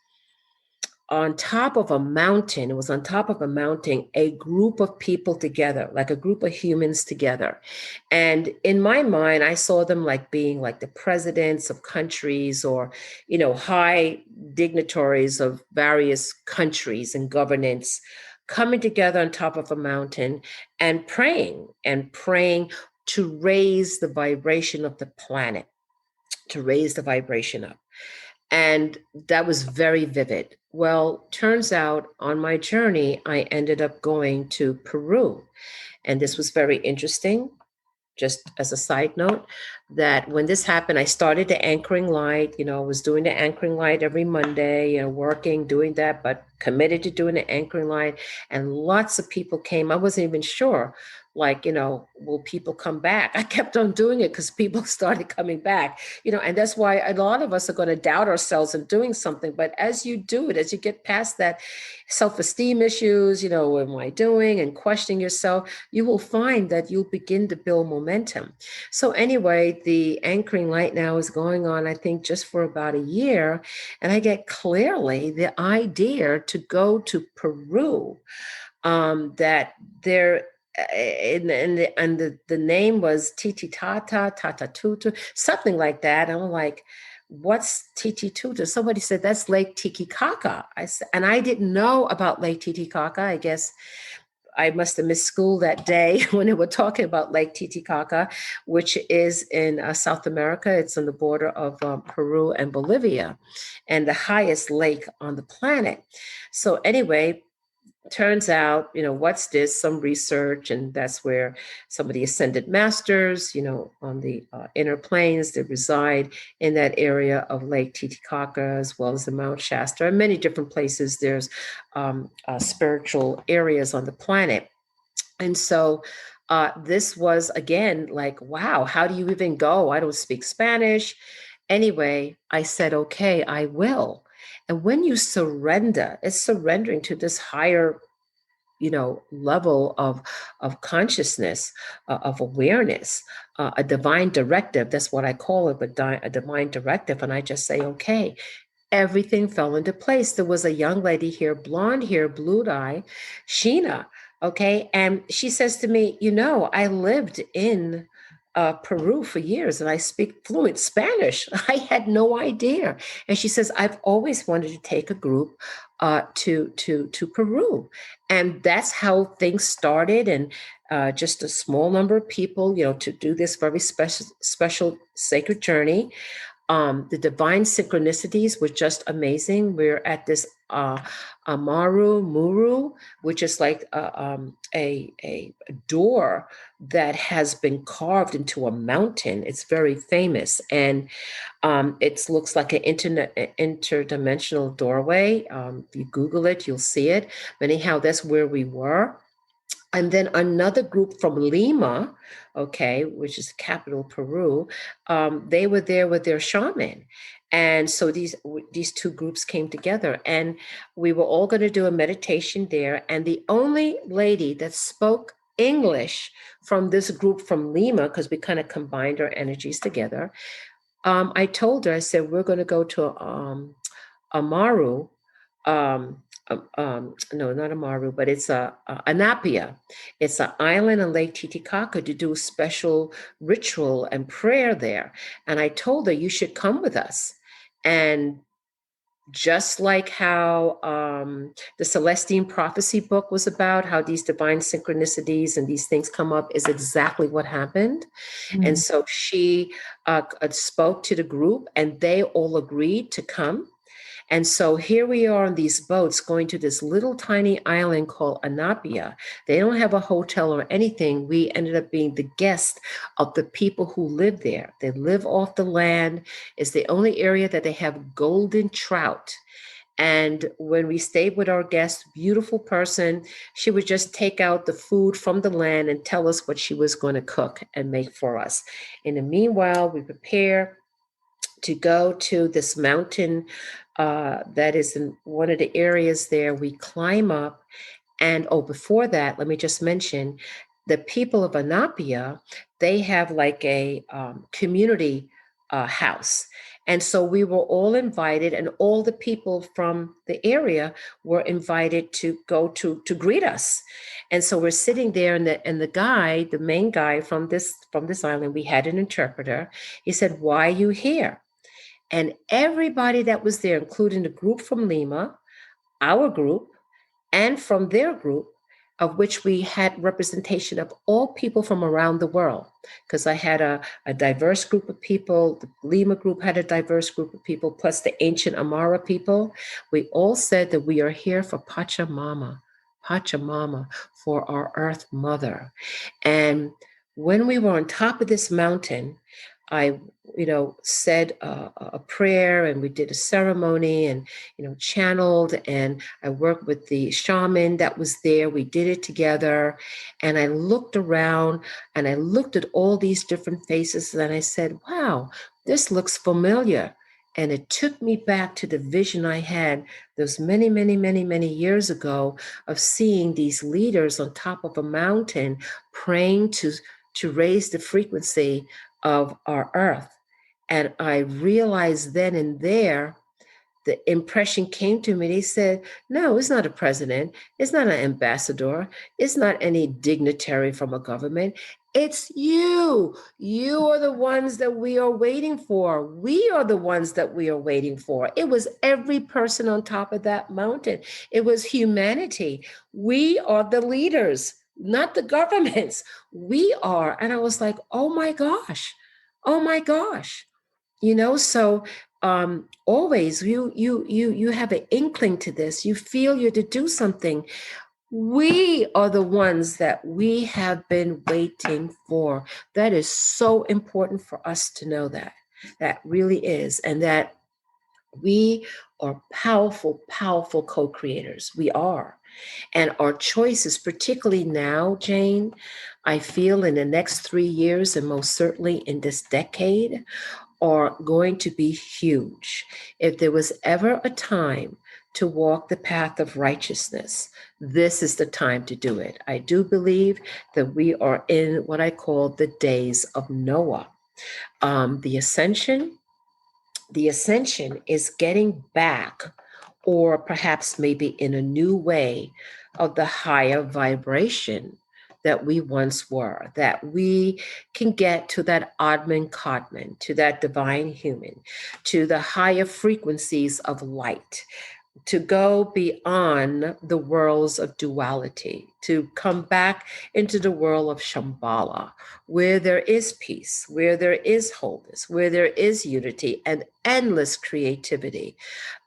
on top of a mountain, it was on top of a mountain, a group of people together, like a group of humans together. And in my mind, I saw them like being like the presidents of countries or, high dignitaries of various countries and governance coming together on top of a mountain and praying to raise the vibration of the planet, to raise the vibration up. And that was very vivid. Well, turns out on my journey, I ended up going to Peru. And this was very interesting. Just as a side note, that when this happened, I started the anchoring light. I was doing the anchoring light every Monday, working, doing that, but committed to doing the anchoring light. And lots of people came. I wasn't even sure, like, will people come back? I kept on doing it because people started coming back, and that's why a lot of us are going to doubt ourselves in doing something. But as you do it, as you get past that self-esteem issues, what am I doing, and questioning yourself, you will find that you'll begin to build momentum. So anyway, the anchoring light now is going on, I think, just for about a year. And I get clearly the idea to go to Peru, that there and the name was Tititata, Tatatutu, something like that. And I'm like, what's Titicaca? Somebody said that's Lake Titicaca. And I didn't know about Lake Titicaca. I guess I must have missed school that day when they were talking about Lake Titicaca, which is in South America. It's on the border of Peru and Bolivia, and the highest lake on the planet. So anyway, turns out, what's this? Some research, and that's where some of the ascended masters, on the inner planes that reside in that area of Lake Titicaca, as well as the Mount Shasta, and many different places. There's spiritual areas on the planet. And so this was, again, like, wow, how do you even go? I don't speak Spanish. Anyway, I said, okay, I will. And when you surrender, it's surrendering to this higher, level of consciousness, of awareness, a divine directive. That's what I call it, a divine directive. And I just say, okay, everything fell into place. There was a young lady here, blonde hair, blue eye, Sheena. Okay. And she says to me, I lived in Peru for years and I speak fluent Spanish. I had no idea. And she says, I've always wanted to take a group to Peru. And that's how things started. And just a small number of people, to do this very special sacred journey. The divine synchronicities were just amazing. We're at this Amaru Muru, which is like a door that has been carved into a mountain. It's very famous, and it looks like an interdimensional doorway. If you Google it, you'll see it. But anyhow, that's where we were. And then another group from Lima, okay, which is capital Peru, they were there with their shaman. And so these two groups came together, and we were all going to do a meditation there. And the only lady that spoke English from this group from Lima, because we kind of combined our energies together, I told her, I said, we're going to go to Amaru. No, not Amaru, but it's Anapia. It's an island in Lake Titicaca to do a special ritual and prayer there. And I told her, you should come with us. And just like how the Celestine Prophecy book was about, how these divine synchronicities and these things come up, is exactly what happened. And Mm. so she spoke to the group, and they all agreed to come. And so here we are on these boats going to this little tiny island called Anapia. They don't have a hotel or anything. We ended up being the guest of the people who live there. They live off the land. It's the only area that they have golden trout. And when we stayed with our guest, beautiful person, she would just take out the food from the land and tell us what she was going to cook and make for us. In the meanwhile, we prepare to go to this mountain that is in one of the areas there. We climb up, and before that, let me just mention the people of Anapia, they have like a community house. And so we were all invited, and all the people from the area were invited to go to greet us. And so we're sitting there, and the guy, the main guy from this island, we had an interpreter. He said, "Why are you here?" And everybody that was there, including the group from Lima, our group, and from their group, of which we had representation of all people from around the world, because I had a diverse group of people. The Lima group had a diverse group of people, plus the ancient Amara people. We all said that we are here for Pachamama, Pachamama, for our Earth Mother. And when we were on top of this mountain, I, said a prayer, and we did a ceremony, and, channeled, and I worked with the shaman that was there. We did it together. And I looked around, and I looked at all these different faces, and I said, wow, this looks familiar. And it took me back to the vision I had those many, many, many, many years ago of seeing these leaders on top of a mountain praying to raise the frequency of our earth. And I realized then and there, the impression came to me. They said, no, it's not a president. It's not an ambassador. It's not any dignitary from a government. It's you. You are the ones that we are waiting for. We are the ones that we are waiting for. It was every person on top of that mountain. It was humanity. We are the leaders, not the governments. We are. And I was like, oh my gosh. Oh my gosh. So always you have an inkling to this. You feel you're to do something. We are the ones that we have been waiting for. That is so important for us to know that. That really is. And that we are powerful, powerful co-creators. We are. And our choices, particularly now, Jane, I feel in the next 3 years, and most certainly in this decade, are going to be huge. If there was ever a time to walk the path of righteousness, this is the time to do it. I do believe that we are in what I call the days of Noah. The ascension, is getting back, or perhaps maybe in a new way, of the higher vibration that we once were, that we can get to that Atman Kadman, to that divine human, to the higher frequencies of light, to go beyond the worlds of duality, to come back into the world of Shambhala, where there is peace, where there is wholeness, where there is unity and endless creativity,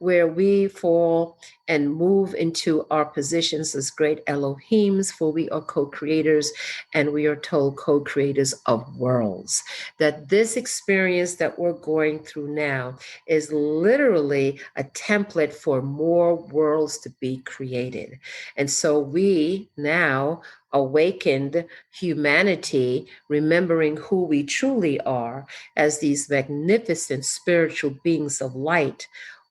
where we fall and move into our positions as great Elohims, for we are co-creators, and we are told co-creators of worlds. That this experience that we're going through now is literally a template for more worlds to be created. And so we now awakened humanity, remembering who we truly are as these magnificent spiritual beings of light,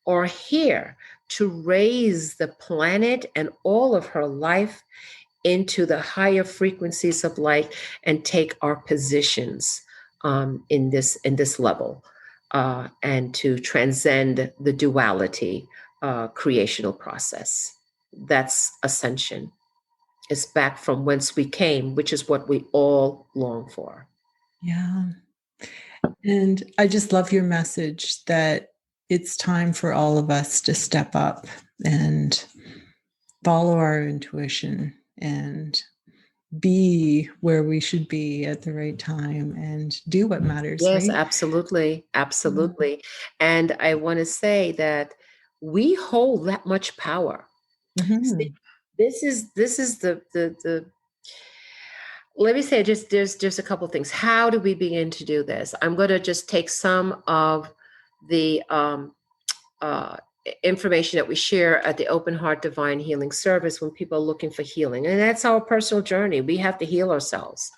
are here to raise the planet and all of her life into the higher frequencies of light and take our positions in this level, and to transcend the duality creational process. That's ascension. It's back from whence we came, which is what we all long for. Yeah. And I just love your message that it's time for all of us to step up and follow our intuition and be where we should be at the right time and do what matters, Yes, right? absolutely. Mm-hmm. Absolutely. And I want to say that we hold that much power. See, this is the let me say just there's a couple of things. How do we begin to do this? I'm going to just take some of the uh, information that we share at the Open Heart Divine Healing Service when people are looking for healing. And that's our personal journey. We have to heal ourselves.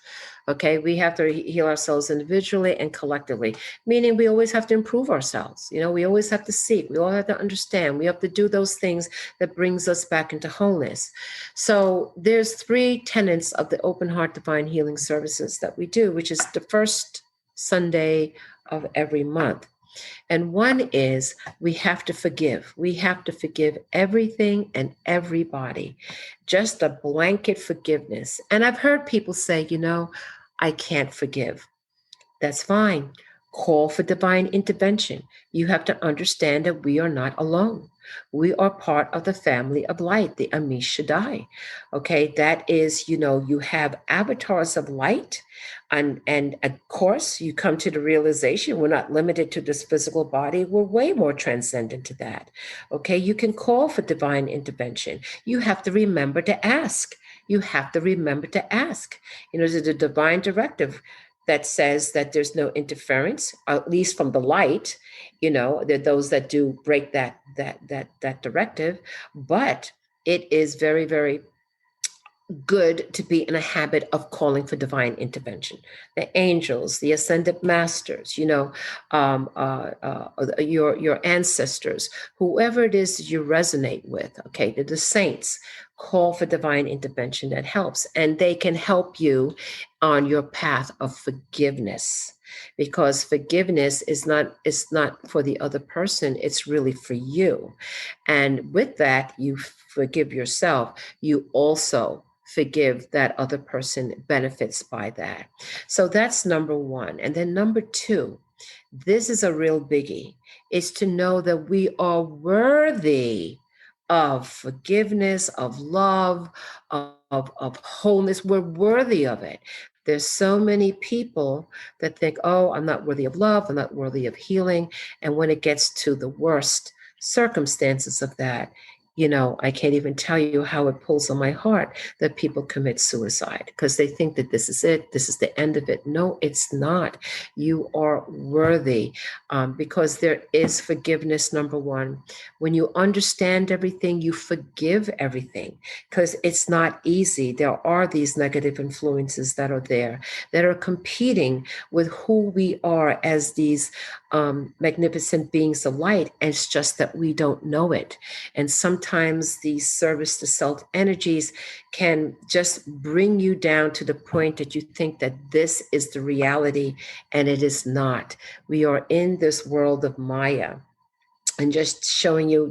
Okay. We have to heal ourselves individually and collectively, meaning we always have to improve ourselves. We always have to seek, we all have to understand, we have to do those things that brings us back into wholeness. So there's 3 tenets of the Open Heart Divine Healing Services that we do, which is the first Sunday of every month. And one is we have to forgive. We have to forgive everything and everybody, just a blanket forgiveness. And I've heard people say, I can't forgive. That's fine. Call for divine intervention. You have to understand that we are not alone. We are part of the family of light, the Amish Shaddai. Okay, that is, you have avatars of light. And of course, you come to the realization we're not limited to this physical body. We're way more transcendent to that. Okay, you can call for divine intervention. You have to remember to ask. You have to remember to ask. There's a divine directive that says that there's no interference, at least from the light. There are those that do break that directive, but it is very, very good to be in a habit of calling for divine intervention. The angels, the ascended masters, your ancestors, whoever it is that you resonate with, okay, the saints, call for divine intervention that helps, and they can help you on your path of forgiveness. Because forgiveness is not for the other person, it's really for you. And with that, you forgive yourself. You also forgive that other person benefits by that. So that's number 1. And then number 2, this is a real biggie, is to know that we are worthy of forgiveness, of love, of wholeness. We're worthy of it. There's so many people that think, oh, I'm not worthy of love, I'm not worthy of healing. And when it gets to the worst circumstances of that, I can't even tell you how it pulls on my heart that people commit suicide because they think that this is it. This is the end of it. No, it's not. You are worthy because there is forgiveness, number 1. When you understand everything, you forgive everything because it's not easy. There are these negative influences that are there that are competing with who we are as these magnificent beings of light. And it's just that we don't know it. And sometimes these service to self energies can just bring you down to the point that you think that this is the reality, and it is not. We are in this world of Maya. And just telling you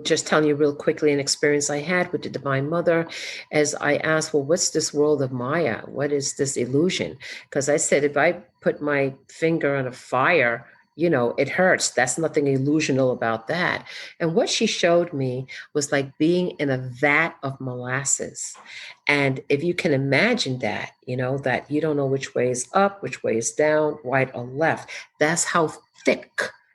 real quickly an experience I had with the Divine Mother as I asked, well, what's this world of Maya? What is this illusion? Because I said, if I put my finger on a fire, it hurts. That's nothing illusional about that. And what she showed me was like being in a vat of molasses. And if you can imagine that, that you don't know which way is up, which way is down, right or left, that's how thick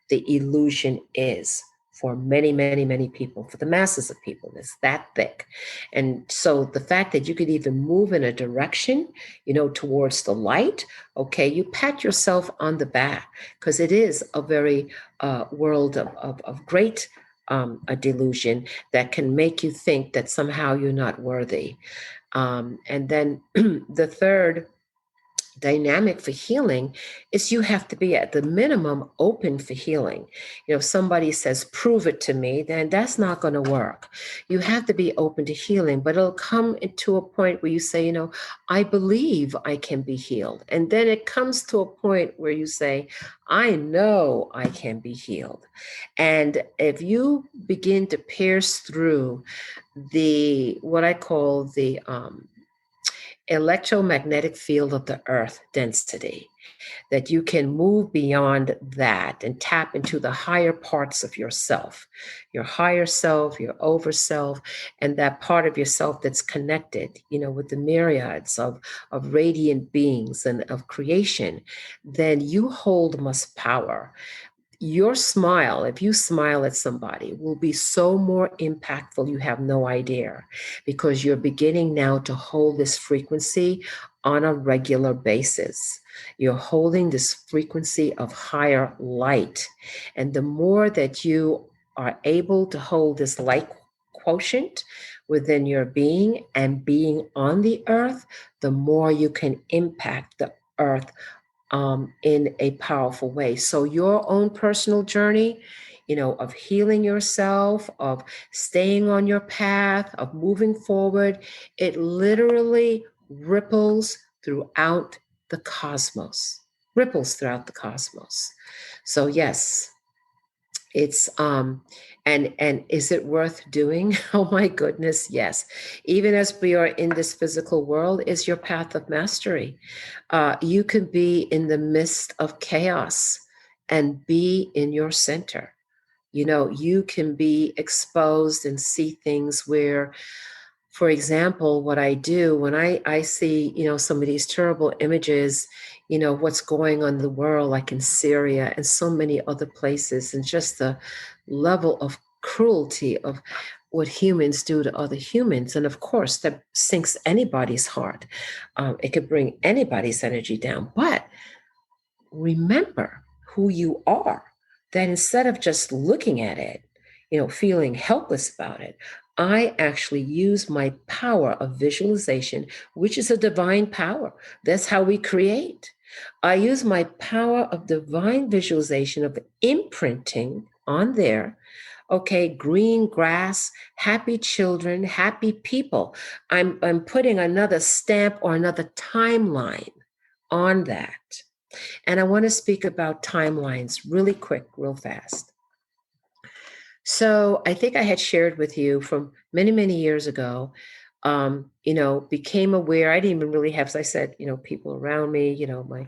the illusion is for many, many, many people, for the masses of people. It's that thick. And so the fact that you could even move in a direction, towards the light, okay, you pat yourself on the back because it is a very world of great a delusion that can make you think that somehow you're not worthy. And then the third dynamic for healing is you have to be at the minimum open for healing. If somebody says, prove it to me, then that's not going to work. You have to be open to healing, but it'll come to a point where you say, I believe I can be healed. And then it comes to a point where you say, I know I can be healed. And if you begin to pierce through what I call electromagnetic field of the earth density, that you can move beyond that and tap into the higher parts of yourself, your higher self, your over self, and that part of yourself that's connected, with the myriads of radiant beings and of creation, then you hold much power. Your smile, if you smile at somebody, will be so more impactful, you have no idea, because you're beginning now to hold this frequency on a regular basis. You're holding this frequency of higher light. And the more that you are able to hold this light quotient within your being and being on the earth, the more you can impact the earth in a powerful way. So your own personal journey, of healing yourself, of staying on your path, of moving forward, it literally ripples throughout the cosmos, ripples throughout the cosmos. So yes, it's and is it worth doing? Oh my goodness, yes. Even as we are in this physical world, is your path of mastery. You could be in the midst of chaos and be in your center. You can be exposed and see things where, for example, what I do when I see, some of these terrible images, what's going on in the world, like in Syria and so many other places, and just the level of cruelty of what humans do to other humans. And of course, that sinks anybody's heart. It could bring anybody's energy down. But remember who you are, that instead of just looking at it, feeling helpless about it, I actually use my power of visualization, which is a divine power. That's how we create. I use my power of divine visualization, of imprinting on there. Okay, green grass, happy children, happy people. I'm putting another stamp or another timeline on that. And I want to speak about timelines really quick, real fast. So I think I had shared with you from many, many years ago, became aware. I didn't even really have, as I said, people around me, my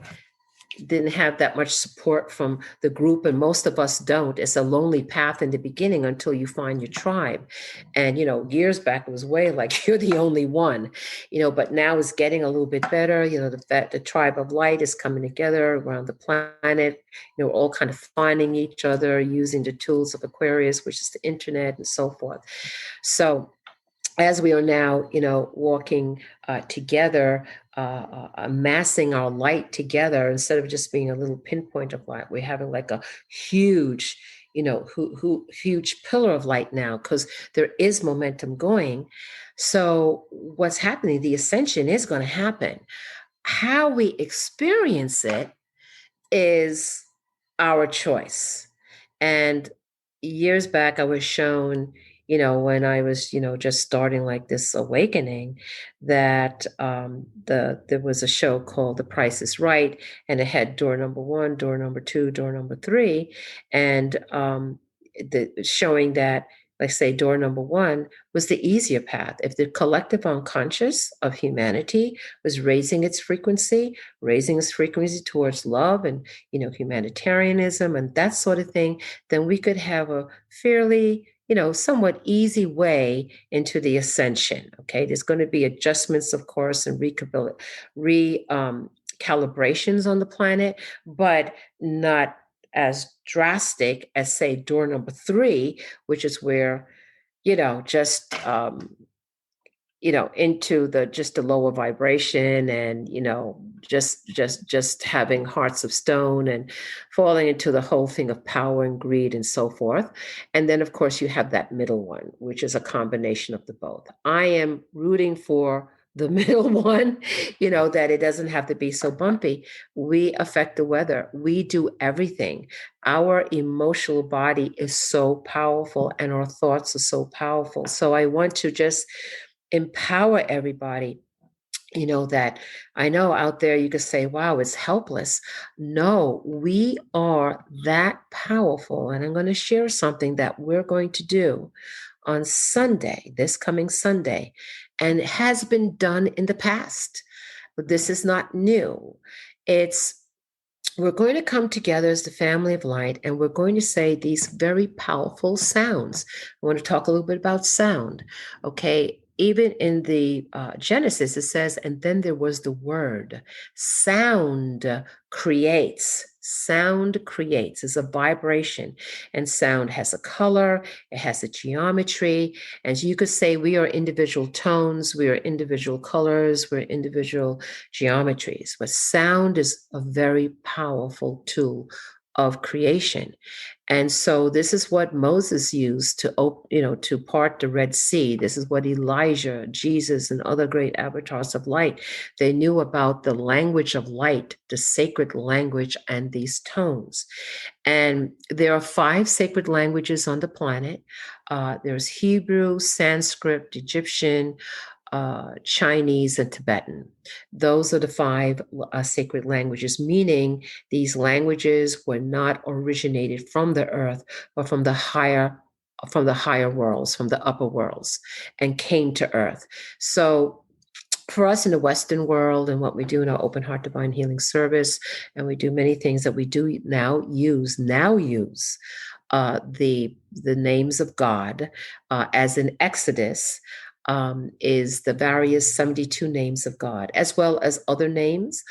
didn't have that much support from the group, and most of us don't. It's a lonely path in the beginning until you find your tribe. And years back it was way like you're the only one, but now it's getting a little bit better. The tribe of light is coming together around the planet. We're all kind of finding each other using the tools of Aquarius, which is the internet and so forth. So as we are now, walking together, amassing our light together, instead of just being a little pinpoint of light, we're having like a huge, huge pillar of light now, because there is momentum going. So what's happening? The ascension is going to happen. How we experience it is our choice. And years back, I was shown, when I was, just starting like this awakening, that there was a show called The Price is Right, and it had door number 1, door number 2, door number 3, and showing that, like say, door number 1 was the easier path. If the collective unconscious of humanity was raising its frequency towards love and, humanitarianism and that sort of thing, then we could have a fairly, somewhat easy way into the ascension. Okay. There's going to be adjustments, of course, and calibrations on the planet, but not as drastic as, say, door number 3, which is where, just, into the lower vibration, and, just having hearts of stone and falling into the whole thing of power and greed and so forth. And then, of course, you have that middle one, which is a combination of the both. I am rooting for the middle one, that it doesn't have to be so bumpy. We affect the weather. We do everything. Our emotional body is so powerful, and our thoughts are so powerful. So I want to just empower everybody, that I know out there you could say, wow, it's helpless. No, we are that powerful. And I'm going to share something that we're going to do on Sunday, this coming Sunday, and it has been done in the past. But this is not new. It's We're going to come together as the family of light, and we're going to say these very powerful sounds. I want to talk a little bit about sound. Okay. Even in the Genesis, it says, and then there was the word. Sound creates. Sound creates. It's a vibration, and sound has a color, it has a geometry. And so you could say we are individual tones, we are individual colors, we're individual geometries. But sound is a very powerful tool of creation. And so this is what Moses used to part the Red Sea. This is what Elijah, Jesus, and other great avatars of light, they knew about the language of light, the sacred language, and these tones. And there are 5 sacred languages on the planet. There's Hebrew, Sanskrit, Egyptian, Chinese, and Tibetan. Those are the 5 sacred languages, meaning these languages were not originated from the earth, but from the higher worlds, from the upper worlds, and came to earth. So for us in the Western world, and what we do in our Open Heart Divine Healing Service, and we do many things that we do now use the names of God, as in Exodus, is the various 72 names of God, as well as other names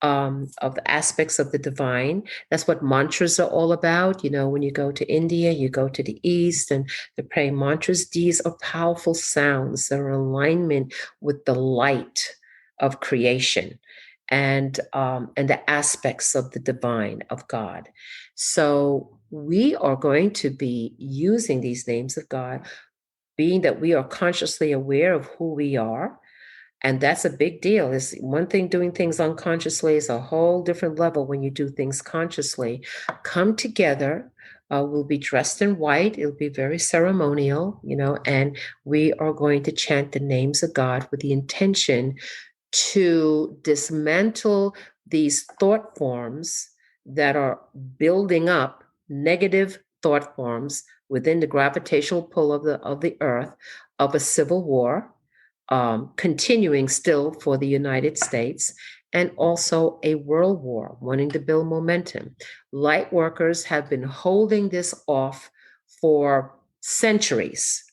of the aspects of the divine. That's what mantras are all about. When you go to India, you go to the East, and they pray mantras. These are powerful sounds that are in alignment with the light of creation and the aspects of the divine of God. So we are going to be using these names of God, being that we are consciously aware of who we are. And that's a big deal. It's one thing doing things unconsciously, is a whole different level when you do things consciously. Come together. We'll be dressed in white. It'll be very ceremonial, and we are going to chant the names of God with the intention to dismantle these thought forms that are building up, negative thought forms within the gravitational pull of the earth, of a civil war, continuing still for the United States, and also a world war, wanting to build momentum. Light workers have been holding this off for centuries.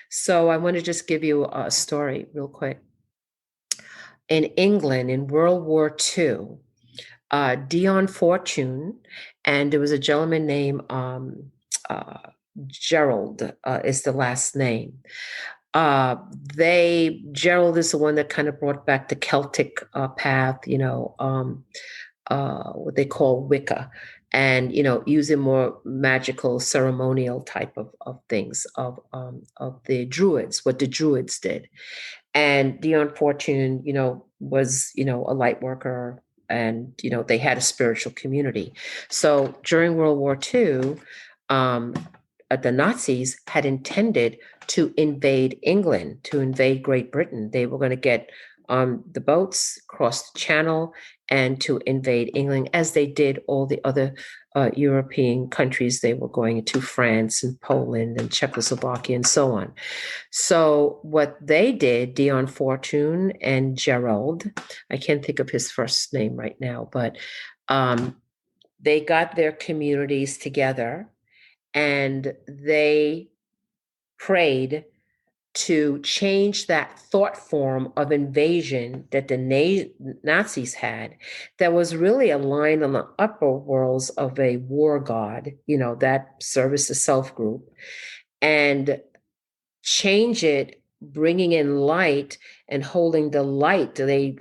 So I want to just give you a story real quick. In England in World War II, Dion Fortune, and there was a gentleman named Gerald, is the last name. Gerald is the one that kind of brought back the Celtic path, what they call Wicca, and using more magical ceremonial type of things of the Druids, what the Druids did. And Dion Fortune, was a light worker, and they had a spiritual community. So during World War II, the Nazis had intended to invade England, to invade Great Britain. They were going to get on the boats, cross the channel, and to invade England, as they did all the other European countries. They were going into France and Poland and Czechoslovakia and so on. So what they did, Dion Fortune and Gerald, I can't think of his first name right now, but they got their communities together, and they prayed to change that thought form of invasion that the Nazis had, that was really aligned on the upper worlds of a war god, that service to self group, and change it, bringing in light and holding the light. They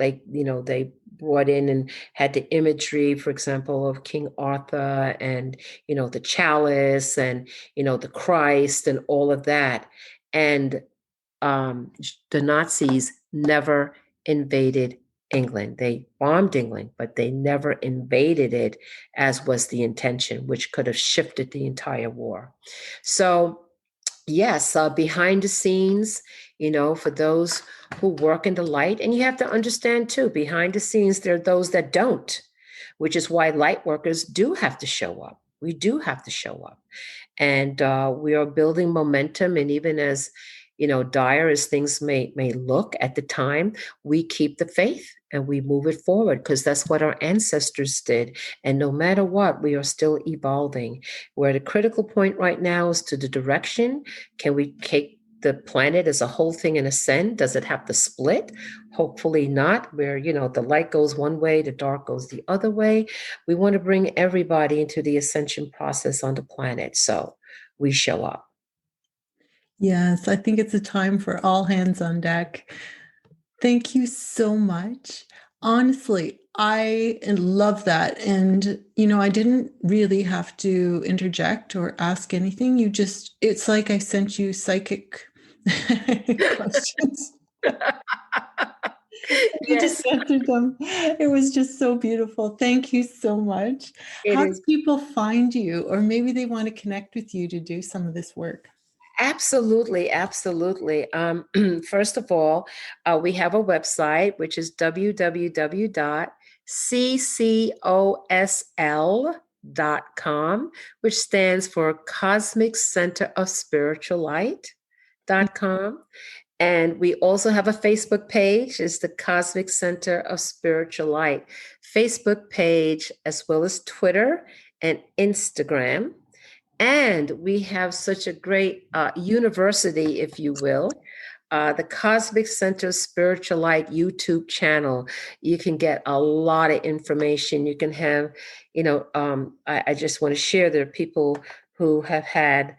brought in and had the imagery, for example, of King Arthur, and the chalice, and the Christ, and all of that. And the Nazis never invaded England. They bombed England, but they never invaded it, as was the intention, which could have shifted the entire war. So yes, behind the scenes, for those who work in the light, and you have to understand too, behind the scenes, there are those that don't, which is why light workers do have to show up. We do have to show up. And we are building momentum. And even as, dire as things may look at the time, we keep the faith and we move it forward because that's what our ancestors did. And no matter what, we are still evolving. We're at a critical point right now as to the direction. Can we take the planet as a whole thing and ascend? Does it have to split? Hopefully not, where, the light goes one way, the dark goes the other way. We want to bring everybody into the ascension process on the planet. So we show up. Yes, I think it's a time for all hands on deck. Thank you so much. Honestly, I love that. And, I didn't really have to interject or ask anything. It's like I sent you psychic questions. You just Yes, answered them. It was just so beautiful. Thank you so much. it How do is. people find you? Or maybe they want to connect with you to do some of this work. Absolutely, absolutely. First of all, we have a website, which is www.ccsl.com, which stands for Cosmic Center of Spiritual Light.com. And we also have a Facebook page. It's the Cosmic Center of Spiritual Light Facebook page, as well as Twitter and Instagram. And we have such a great university, if you will, the Cosmic Center Spiritual Light YouTube channel. You can get a lot of information. You can have, I just want to share there are people who have had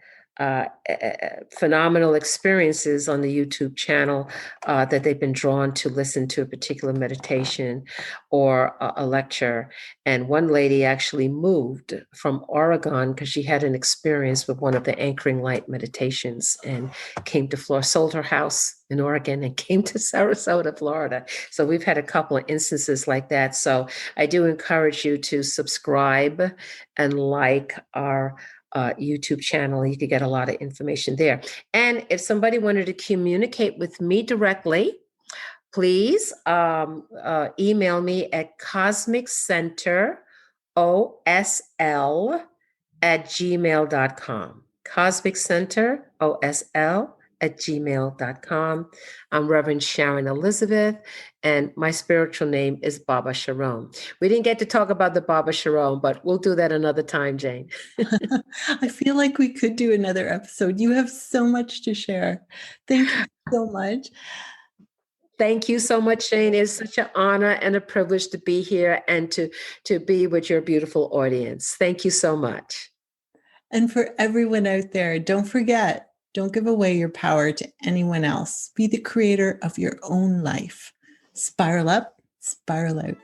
phenomenal experiences on the YouTube channel that they've been drawn to listen to a particular meditation or a lecture. And one lady actually moved from Oregon because she had an experience with one of the anchoring light meditations and came to Florida, sold her house in Oregon and came to Sarasota, Florida. So we've had a couple of instances like that. So I do encourage you to subscribe and like our YouTube channel. You could get a lot of information there. And if somebody wanted to communicate with me directly, please email me at cosmiccenterosl@gmail.com. Cosmic Center OSL@gmail.com. I'm Reverend Sharon-Elizabeth, and my spiritual name is Baba Sharone. We didn't get to talk about the Baba Sharone, but we'll do that another time, Jane. I feel like we could do another episode. You have so much to share. Thank you so much. Thank you so much, Jane. It's such an honor and a privilege to be here and to be with your beautiful audience. Thank you so much. And for everyone out there, don't forget, don't give away your power to anyone else. Be the creator of your own life. Spiral up, spiral out.